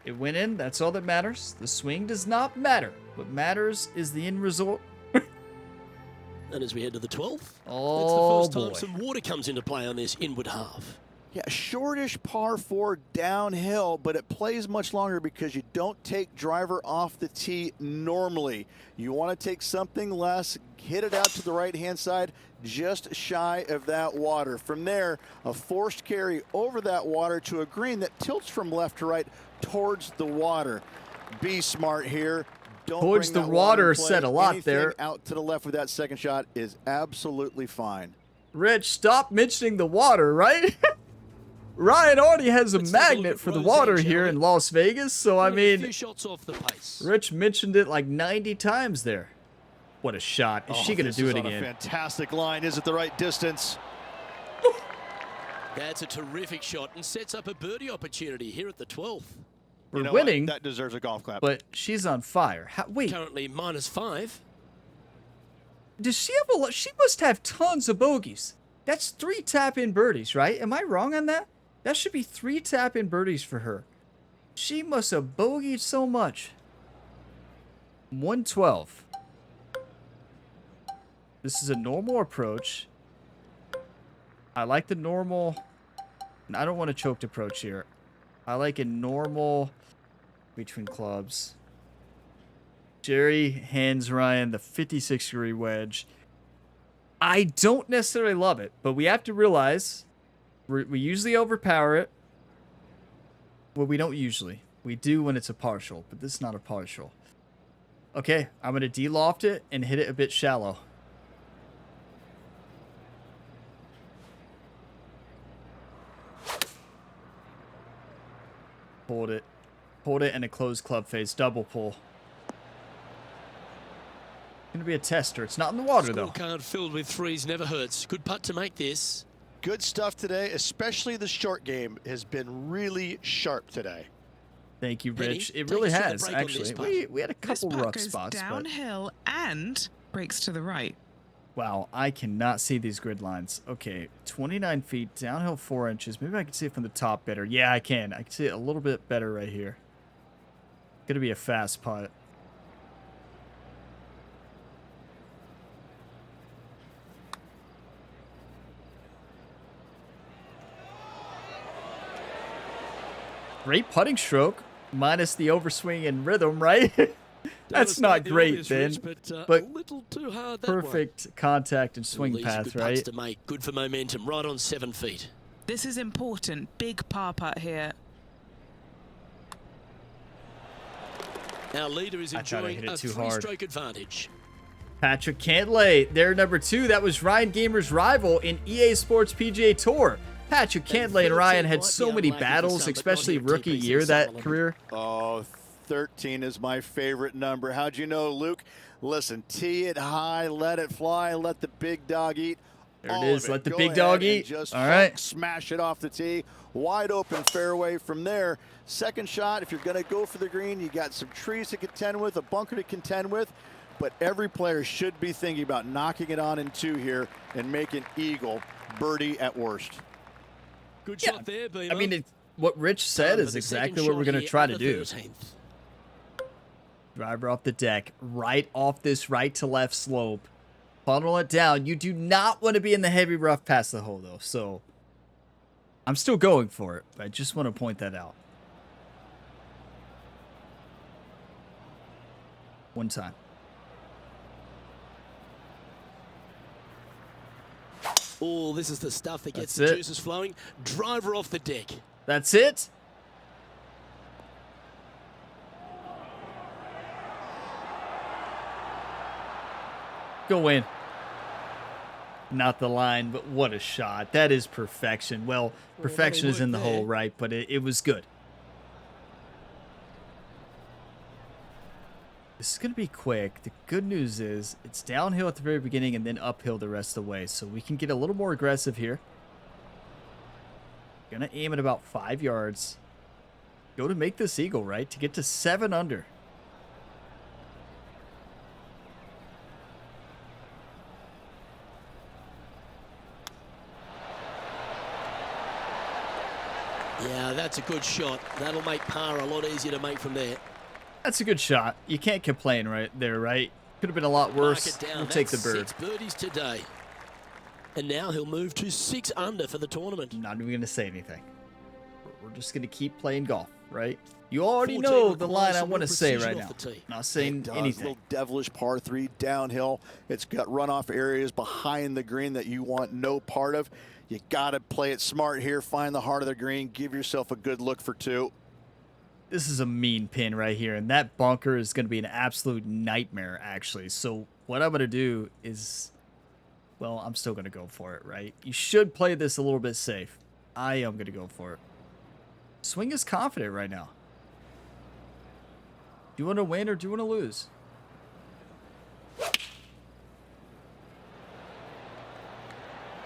It went in. That's all that matters. The swing does not matter. What matters is the end result. And as we head to the 12th, oh, that's the first time some water comes into play on this inward half. Yeah, shortish par 4 downhill, but it plays much longer because you don't take driver off the tee normally. You want to take something less, hit it out to the right-hand side, just shy of that water. From there, a forced carry over that water to a green that tilts from left to right towards the water. Be smart here. Don't towards bring the that water in play. said a lot Anything there. Out to the left with that second shot is absolutely fine. Rich, stop mentioning the water, right? Ryan already has a magnet for the water here in Las Vegas, so I mean, a few shots off the pace. Rich mentioned it like 90 times there. What a shot. Is she going to do it again? A fantastic line. Is it the right distance? That's a terrific shot and sets up a birdie opportunity here at the 12th. We're winning. That deserves a golf clap. But she's on fire. Wait. Currently -5. Does she have a? She must have tons of bogeys. That's 3 tap-in birdies, right? Am I wrong on that? That should be 3 tap-in birdies for her. She must have bogeyed so much. 112. This is a normal approach. I like the normal. I don't want a choked approach here. I like a normal between clubs. Jerry hands Ryan the 56-degree wedge. I don't necessarily love it, but we have to realize we usually overpower it. Well, we don't usually. We do when it's a partial, but this is not a partial. Okay, I'm going to de-loft it and hit it a bit shallow. Hold it. Hold it in a closed club face. Double pull. Going to be a tester. It's not in the water, though. Scorecard filled with threes never hurts. Good putt to make this. Good stuff today, especially the short game has been really sharp today. Thank you, Rich. Penny, it really take us to the has, break on actually. this We had a couple This putt rough goes spots, but downhill and breaks to the right. wow, I cannot see these grid lines. Okay, 29 feet, downhill 4 inches. Maybe I can see it from the top better. Yeah, I can. I can see it a little bit better right here. Gonna be a fast putt. Great putting stroke, minus the overswing and rhythm, right? That's not great, then. But a little too hard, that perfect contact and one. swing These are path, good right? putts to make. Good for momentum, right on 7 feet. This is important. Big par putt here. Our leader is I thought I enjoying hit it a too hard. 3-stroke advantage. Patrick Cantlay, there number 2. That was Ryan Gamer's rival in EA Sports PGA Tour. Patrick Cantlay and Ryan had so many battles, especially rookie year that career. Oh, 13 is my favorite number. How'd you know, Luke? Listen, tee it high, let it fly, let the big dog eat. There it All is. of it. Let the Go big dog ahead and eat. just All right. smash it off the tee. Wide open fairway from there. Second shot, if you're going to go for the green, you got some trees to contend with, a bunker to contend with. But every player should be thinking about knocking it on in 2 here and making eagle, birdie at worst. Good Yeah, shot there, Beamer. I mean, what Rich said is exactly what we're going to try to do. Driver off the deck, right off this right to left slope. Funnel it down. You do not want to be in the heavy rough past the hole, though. So I'm still going for it, but I just want to point that out. One time. Oh, this is the stuff that gets That's the it. juices flowing. Driver off the deck. That's it. Go in. Not the line, but what a shot. That is perfection. Well, perfection is in the hole, right? But it was good. This is going to be quick. The good news is it's downhill at the very beginning and then uphill the rest of the way. So we can get a little more aggressive here. Going to aim at about 5 yards. Go to make this eagle, right? To get to 7 under. Yeah, that's a good shot. That'll make par a lot easier to make from there. That's a good shot. You can't complain right there, right? Could have been a lot worse. Mark it down. We'll take the That's bird. 6 birdies today. And now he'll move to 6 under for the tournament. I'm not even going to say anything. We're just going to keep playing golf, right? You already 14 know the line requires I some want to real say precision right off now. the tee. Not saying It does. anything. Little devilish par 3 downhill. It's got runoff areas behind the green that you want no part of. You got to play it smart here. Find the heart of the green. Give yourself a good look for 2. This is a mean pin right here, and that bunker is going to be an absolute nightmare, actually. So what I'm going to do is, well, I'm still going to go for it, right? You should play this a little bit safe. I am going to go for it. Swing is confident right now. Do you want to win or do you want to lose?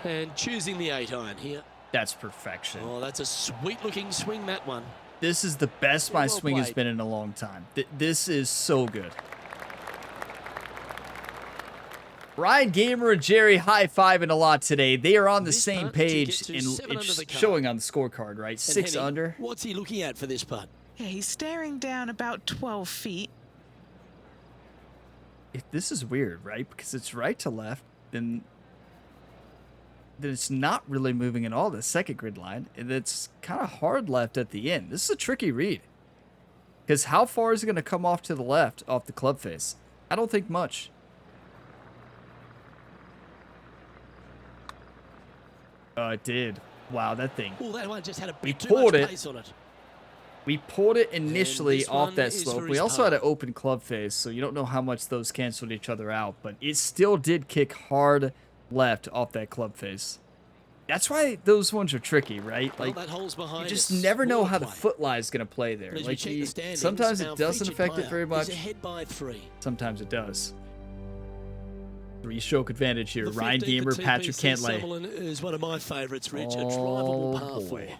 And choosing the 8-iron here. That's perfection. Oh, that's a sweet-looking swing, that one. This is the best my Well swing has played. been in a long time. This is so good. Ryan Gamer and Jerry high-fiving a lot today. They are on the This same putt to get page, to and 7 under it's the car. showing on the scorecard, right? And 6 Henny, under. What's he looking at for this putt? Yeah, he's staring down about 12 feet. If this is weird, right? Because it's right to left, then it's not really moving at all, the second grid line. And it's kind of hard left at the end. This is a tricky read. Because how far is it going to come off to the left, off the club face? I don't think much. It did. Wow, that thing. Oh, that one just had a We bit too pulled much it. pace on it. We pulled it initially this off one that is slope. for We his also had par. an open club face, so you don't know how much those canceled each other out, but it still did kick hard left off that club face. That's why those ones are tricky, right? Well, Like, that hole's behind you just us. never know More how the play. foot lie is going to play there. But as we Like, check the standings, sometimes our it doesn't featured affect it player very is much. ahead by 3. Sometimes it does. 3-stroke advantage here. The Ryan 15th Gamer, at Patrick TPC Cantlay. Summerlin is one of my favourites, Rich. A Oh, drivable par 4. boy.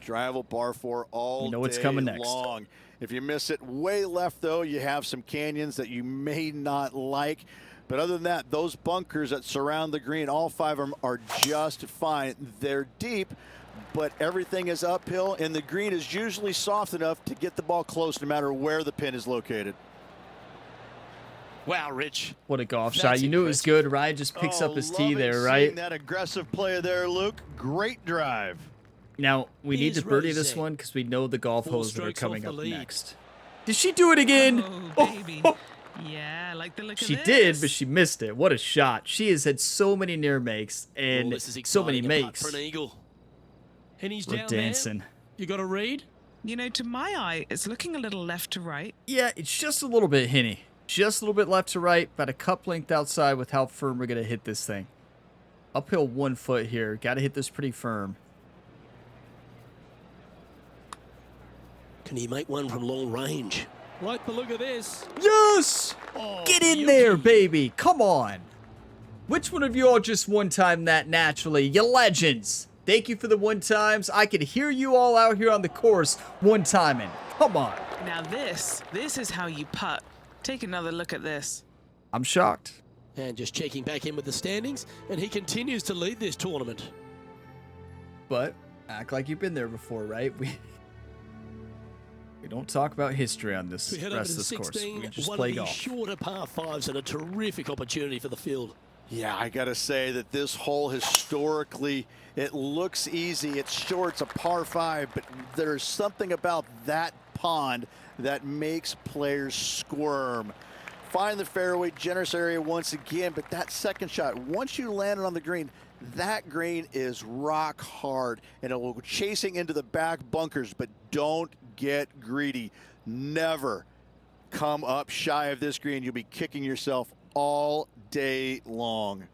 Drivable par 4 all You know what's day coming next. long. If you miss it way left, though, you have some canyons that you may not like. But other than that, those bunkers that surround the green, all 5 of them are just fine. They're deep, but everything is uphill, and the green is usually soft enough to get the ball close no matter where the pin is located. Wow, Rich. What a golf That's shot. You knew it was impressive. good. Ryan just picks up his tee loving there, seeing right? that aggressive play there, Luke. Great drive. Now, we need to Here's birdie this Rosé. one because we know the golf 4 holes that are strokes coming off up the lead. next. Did she do it again? Oh, baby. Yeah, I like the look She of this. did, but she missed it. What a shot. She has had so many near makes and This is so many exciting, a putt makes. for an eagle. And he's We're down dancing. there. You got a read? You know, to my eye, it's looking a little left to right. Yeah, it's just a little bit hinny. Just a little bit left to right, about a cup length outside with how firm we're going to hit this thing. Uphill 1 foot here. Got to hit this pretty firm. Can he make one from long range? Like the look of this. Yes! Oh, Get in beauty. there, baby. Come on. Which one of you all just one-time that naturally? You legends. Thank you for the one-times. I could hear you all out here on the course one-timing. Come on. Now this is how you putt. Take another look at this. I'm shocked. And just checking back in with the standings, and he continues to lead this tournament. But act like you've been there before, right? We don't talk about history on this We head over rest to of this course. 16, We just one play of the golf. shorter par 5s and a terrific opportunity for the field. Yeah, I got to say that this hole historically, it looks easy. It's short, it's a par 5, but there's something about that pond that makes players squirm. Find the fairway, generous area once again, but that second shot, once you land it on the green, that green is rock hard, and it will go chasing into the back bunkers, but don't get greedy. Never come up shy of this green. You'll be kicking yourself all day long.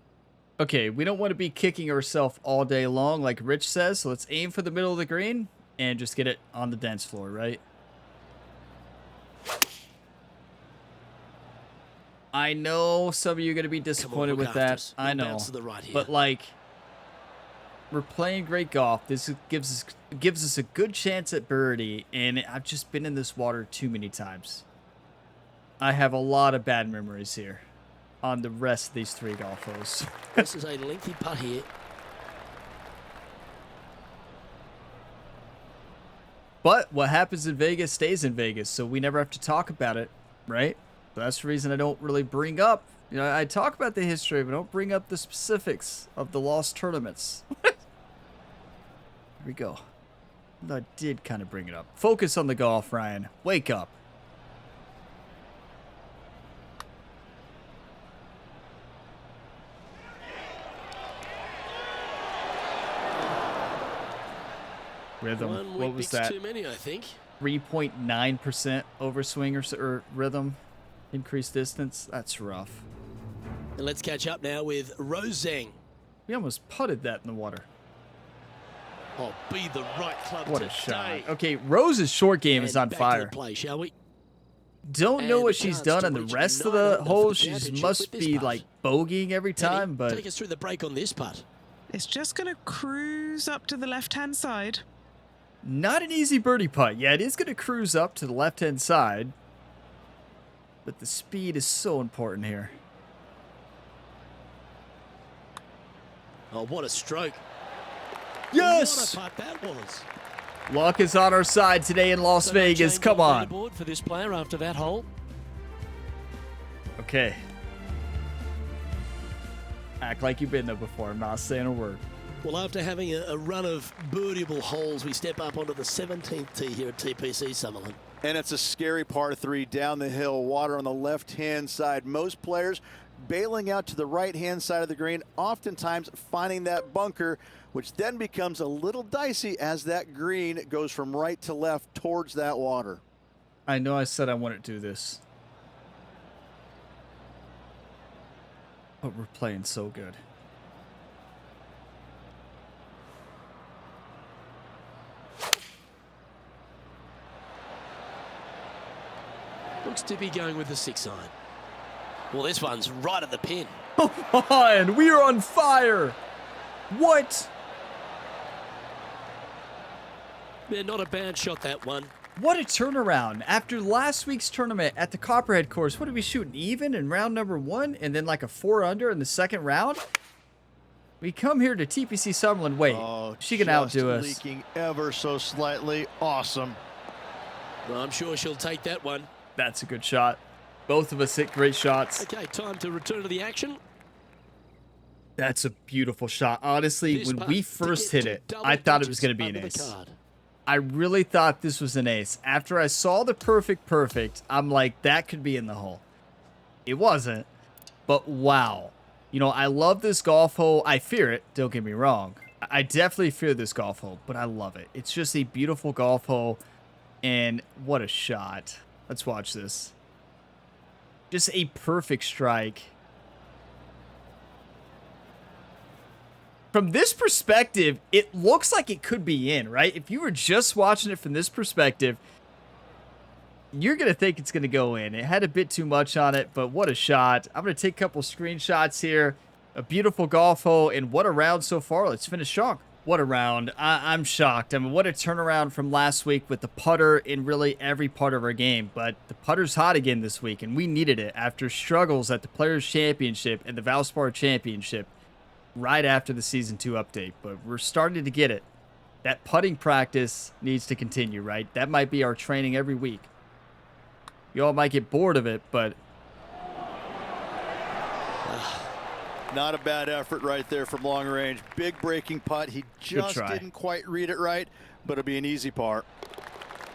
Okay, we don't want to be kicking ourselves all day long like Rich says, so let's aim for the middle of the green and just get it on the dance floor, right? I know some of you are going to be disappointed with that. I know. To the right here. But like, we're playing great golf. This gives us a good chance at birdie, and I've just been in this water too many times. I have a lot of bad memories here on the rest of these 3 golf holes. This is a lengthy putt here. But what happens in Vegas stays in Vegas, so we never have to talk about it, right? So that's the reason I don't really bring up, I talk about the history, but don't bring up the specifics of the lost tournaments. Here we go. I did kind of bring it up. Focus on the golf, Ryan. Wake up. Rhythm. One What weak was picks that? too many, I think. 3.9% overswing or rhythm. Increased distance. That's rough. And let's catch up now with Roseng. We almost putted that in the water. Oh, be the right club What today. a shot. Okay, Rose's short game is And on back fire. To the play, shall we? Don't know And what the she's chance done to on the reach rest of 9 the under for holes. the She championship must with this be putt. like bogeying every time, Penny, but take us through the break on this putt. It's just going to cruise up to the left-hand side. not an easy birdie putt. Yeah, it is going to cruise up to the left-hand side, but the speed is so important here. Oh, what a stroke. Yes! What a putt that was. Luck is on our side today in Las So no Vegas. change Come on. leaderboard for this player after that hole. Okay. Act like you've been there before. I'm not saying a word. Well, after having a run of birdieable holes, we step up onto the 17th tee here at TPC Summerlin. And it's a scary par 3 down the hill, water on the left-hand side. Most players bailing out to the right-hand side of the green, oftentimes finding that bunker, which then becomes a little dicey as that green goes from right to left towards that water. I know I said I wanted to do this, but we're playing so good. Looks to be going with the 6-iron. Well, this one's right at the pin. Come on, we are on fire. What? Yeah, not a bad shot, that one. What a turnaround. After last week's tournament at the Copperhead course, what did we shoot? An even in round number 1 and then like a 4 under in the second round? We come here to TPC Summerlin. Wait, she can outdo us. Leaking ever so slightly. Awesome. Well, I'm sure she'll take that one. That's a good shot. Both of us hit great shots. Okay, time to return to the action. That's a beautiful shot. Honestly, This when putt we to first get hit to it, I double thought it was digits going to be an under the ace. card. I really thought this was an ace. After I saw the perfect, I'm like, that could be in the hole. It wasn't, but wow. You know, I love this golf hole. I fear it, don't get me wrong. I definitely fear this golf hole, but I love it. It's just a beautiful golf hole, and what a shot. Let's watch this. Just a perfect strike. From this perspective, it looks like it could be in, right? If you were just watching it from this perspective, you're going to think it's going to go in. It had a bit too much on it, but what a shot. I'm going to take a couple screenshots here. A beautiful golf hole, and what a round so far. Let's finish strong. What a round. I'm shocked. I mean, what a turnaround from last week with the putter in really every part of our game. But the putter's hot again this week, and we needed it after struggles at the Players' Championship and the Valspar Championship right after the Season 2 update. But we're starting to get it. That putting practice needs to continue, right? That might be our training every week. You all might get bored of it, but Not a bad effort right there from long range. Big breaking putt. He just didn't quite read it right, but it'll be an easy par.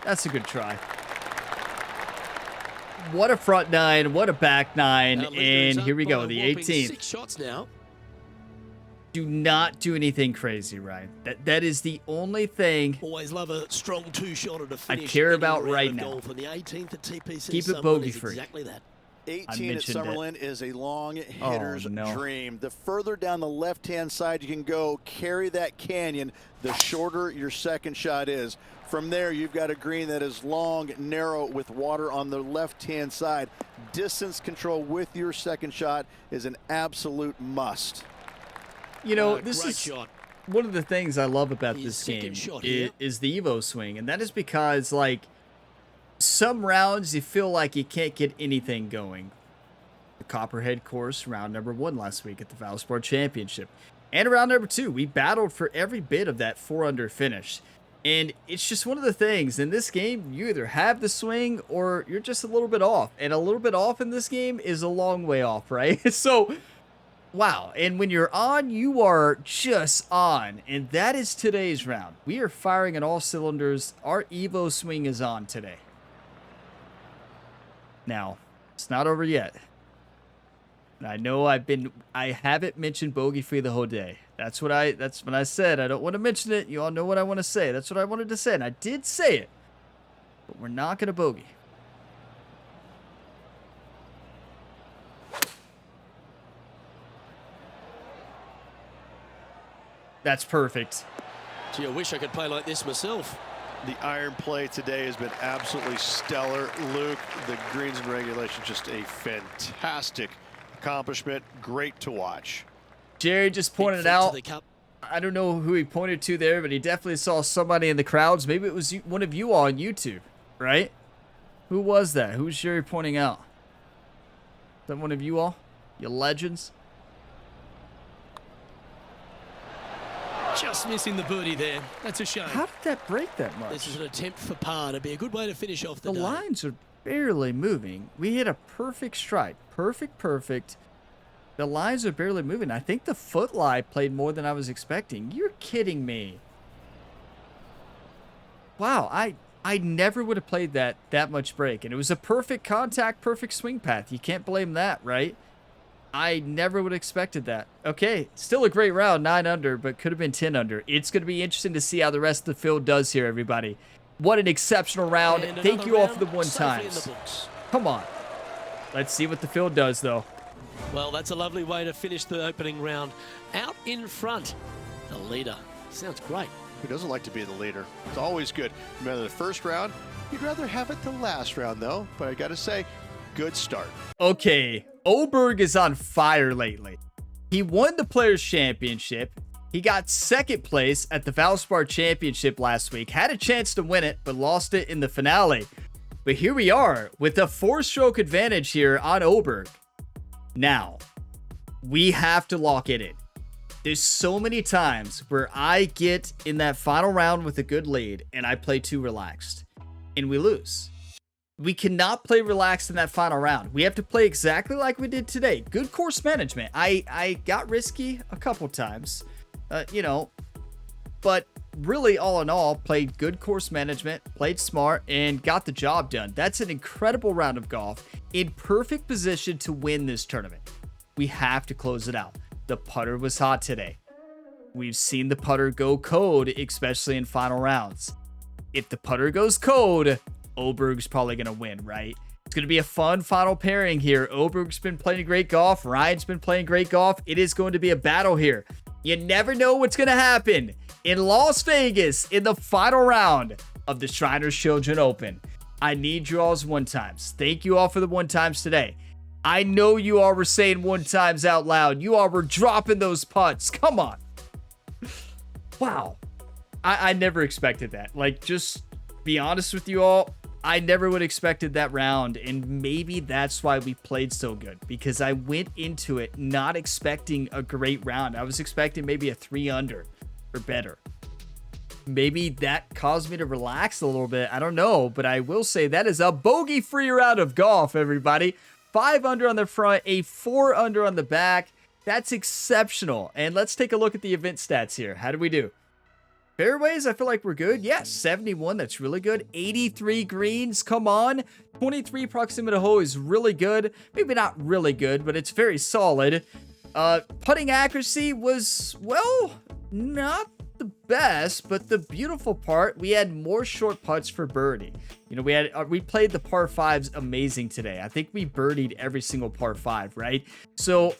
That's a good try. What a front nine, what a back nine, and here we go, the 18th. 6 shots now. Do not do anything crazy, Ryan. That is the only thing Always love a strong two-shotter to I finish. care any about round right of now. golf. And the 18th at TPC Keep it Summerlin bogey is free. Exactly that. 18 at mentioned it. Summerlin is a long hitter's no. dream. The further down the left-hand side you can go, carry that canyon, the shorter your second shot is. From there, you've got a green that is long, narrow, with water on the left-hand side. Distance control with your second shot is an absolute must. You know, this Great is shot. one of the things I love about His this second game shot here. is the Evo swing, and that is because, like, some rounds you feel like you can't get anything going. The Copperhead course, round number 1 last week at the Valspar Championship. And round number 2, we battled for every bit of that 4-under finish. And it's just one of the things, in this game, you either have the swing or you're just a little bit off. And a little bit off in this game is a long way off, right? So, wow. And when you're on, you are just on. And that is today's round. We are firing at all cylinders. Our Evo swing is on today. Now, it's not over yet. And I know I haven't mentioned bogey free the whole day. That's when I said I don't want to mention it. You all know what I want to say. That's what I wanted to say, and I did say it. But we're not going to bogey. That's perfect. Gee, I wish I could play like this myself. The iron play today has been absolutely stellar. Luke, the greens and regulation, just a fantastic accomplishment. Great to watch. Jerry just Big pointed feet to out, the cup. I don't know who he pointed to there, but he definitely saw somebody in the crowds. Maybe it was one of you all on YouTube, right? Who was that? Who's Jerry pointing out? Is that one of you all? You legends? Just missing the birdie there. That's a shame. How did that break that much? This is an attempt for par to be a good way to finish off the The day. lines are barely moving. We hit a perfect strike. Perfect. The lines are barely moving. I think the foot lie played more than I was expecting. You're kidding me. Wow, I never would have played that much break. And it was a perfect contact, perfect swing path. You can't blame that, right? I never would have expected that. Okay, still a great round, 9 under, but could have been 10 under. It's going to be interesting to see how the rest of the field does here, everybody. What an exceptional round. And Thank another you all for the round one safely in times. the books. Come on. Let's see what the field does, though. Well, that's a lovely way to finish the opening round. Out in front, the leader. Sounds great. Who doesn't like to be the leader? It's always good. Remember the first round? You'd rather have it the last round, though. But I got to say, good start. Okay, Oberg is on fire lately. He won the Players' Championship. He got second place at the Valspar Championship last week. Had a chance to win it, but lost it in the finale. But here we are with a 4-stroke advantage here on Oberg. Now, we have to lock it in. There's so many times where I get in that final round with a good lead and I play too relaxed and we lose. We cannot play relaxed in that final round. We have to play exactly like we did today. Good course management. I got risky a couple times, you know, but really all in all, played good course management, played smart, and got the job done. That's an incredible round of golf in perfect position to win this tournament. We have to close it out. The putter was hot today. We've seen the putter go cold, especially in final rounds. If the putter goes cold, Oberg's probably going to win, right? It's going to be a fun final pairing here. Oberg's been playing great golf. Ryan's been playing great golf. It is going to be a battle here. You never know what's going to happen in Las Vegas in the final round of the Shriners Children Open. I need you all's one times. Thank you all for the one times today. I know you all were saying one times out loud. You all were dropping those putts. Come on. Wow. I never expected that. Like, just be honest with you all. I never would have expected that round, and maybe that's why we played so good, because I went into it not expecting a great round. I was expecting maybe a 3 under or better. Maybe that caused me to relax a little bit. I don't know, but I will say that is a bogey-free round of golf, everybody. 5 under on the front, a 4 under on the back. That's exceptional. And let's take a look at the event stats here. How do we do? Fairways, I feel like we're good. Yes, 71, that's really good. 83 greens, come on. 23 proximity hole is really good. Maybe not really good, but it's very solid. Putting accuracy was, well, not the best, but the beautiful part, we had more short putts for birdie. You know, we played the par 5s amazing today. I think we birdied every single par 5, right? So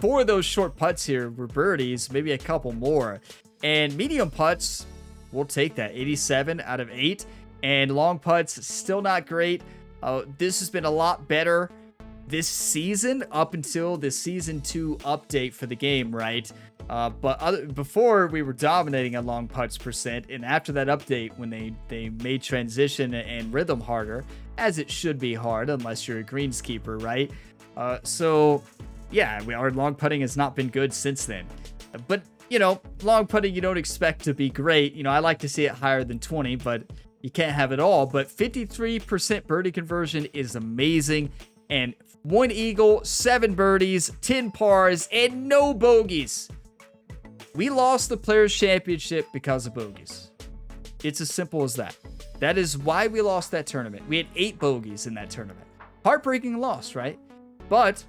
4 of those short putts here were birdies, maybe a couple more. And medium putts, we'll take that. 87 out of 8. And long putts, still not great. This has been a lot better this season up until the Season 2 update for the game, right? Before, we were dominating on long putts percent. And after that update, when they made transition and rhythm harder, as it should be hard unless you're a greenskeeper, right? So, yeah, our long putting has not been good since then. But you know, long putting you don't expect to be great. You know, I like to see it higher than 20, but you can't have it all. But 53% birdie conversion is amazing. And 1 eagle, 7 birdies, 10 pars, and no bogeys. We lost the Players' Championship because of bogeys. It's as simple as that. That is why we lost that tournament. We had 8 bogeys in that tournament. Heartbreaking loss, right? But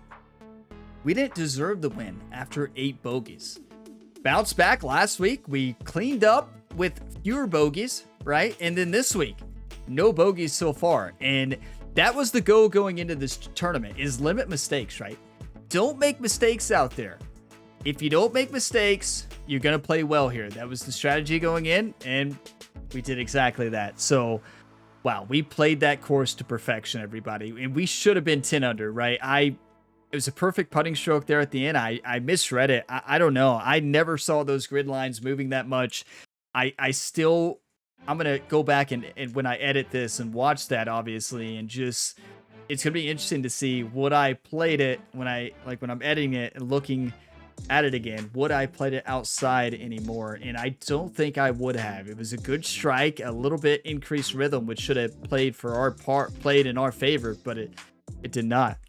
we didn't deserve the win after 8 bogeys. Bounced back last week. We cleaned up with fewer bogeys, right? And then this week, no bogeys so far. And that was the goal going into this tournament, is limit mistakes, right? Don't make mistakes out there. If you don't make mistakes, you're going to play well here. That was the strategy going in, and we did exactly that. So, wow, we played that course to perfection, everybody. And we should have been 10 under, right? It was a perfect putting stroke there at the end. I misread it. I don't know. I never saw those grid lines moving that much. I'm going to go back and when I edit this and watch that, obviously, and just, it's going to be interesting to see would I played it when I'm editing it and looking at it again, would I played it outside anymore? And I don't think I would have. It was a good strike, a little bit increased rhythm, which should have played in our favor, but it did not.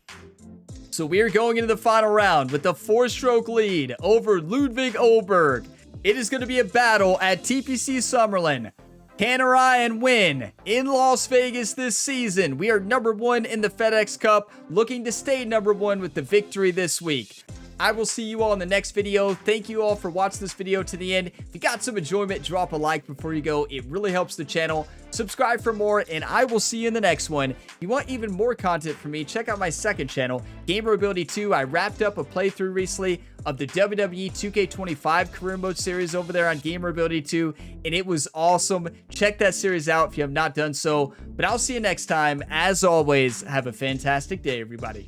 So we are going into the final round with the 4-stroke lead over Ludwig Oberg. It is going to be a battle at TPC Summerlin. Can Ryan win in Las Vegas this season? We are number 1 in the FedEx Cup, looking to stay number 1 with the victory this week. I will see you all in the next video. Thank you all for watching this video to the end. If you got some enjoyment, drop a like before you go. It really helps the channel. Subscribe for more, and I will see you in the next one. If you want even more content from me, check out my second channel, Gamer Ability 2. I wrapped up a playthrough recently of the WWE 2K25 Career Mode series over there on Gamer Ability 2, and it was awesome. Check that series out if you have not done so. But I'll see you next time. As always, have a fantastic day, everybody.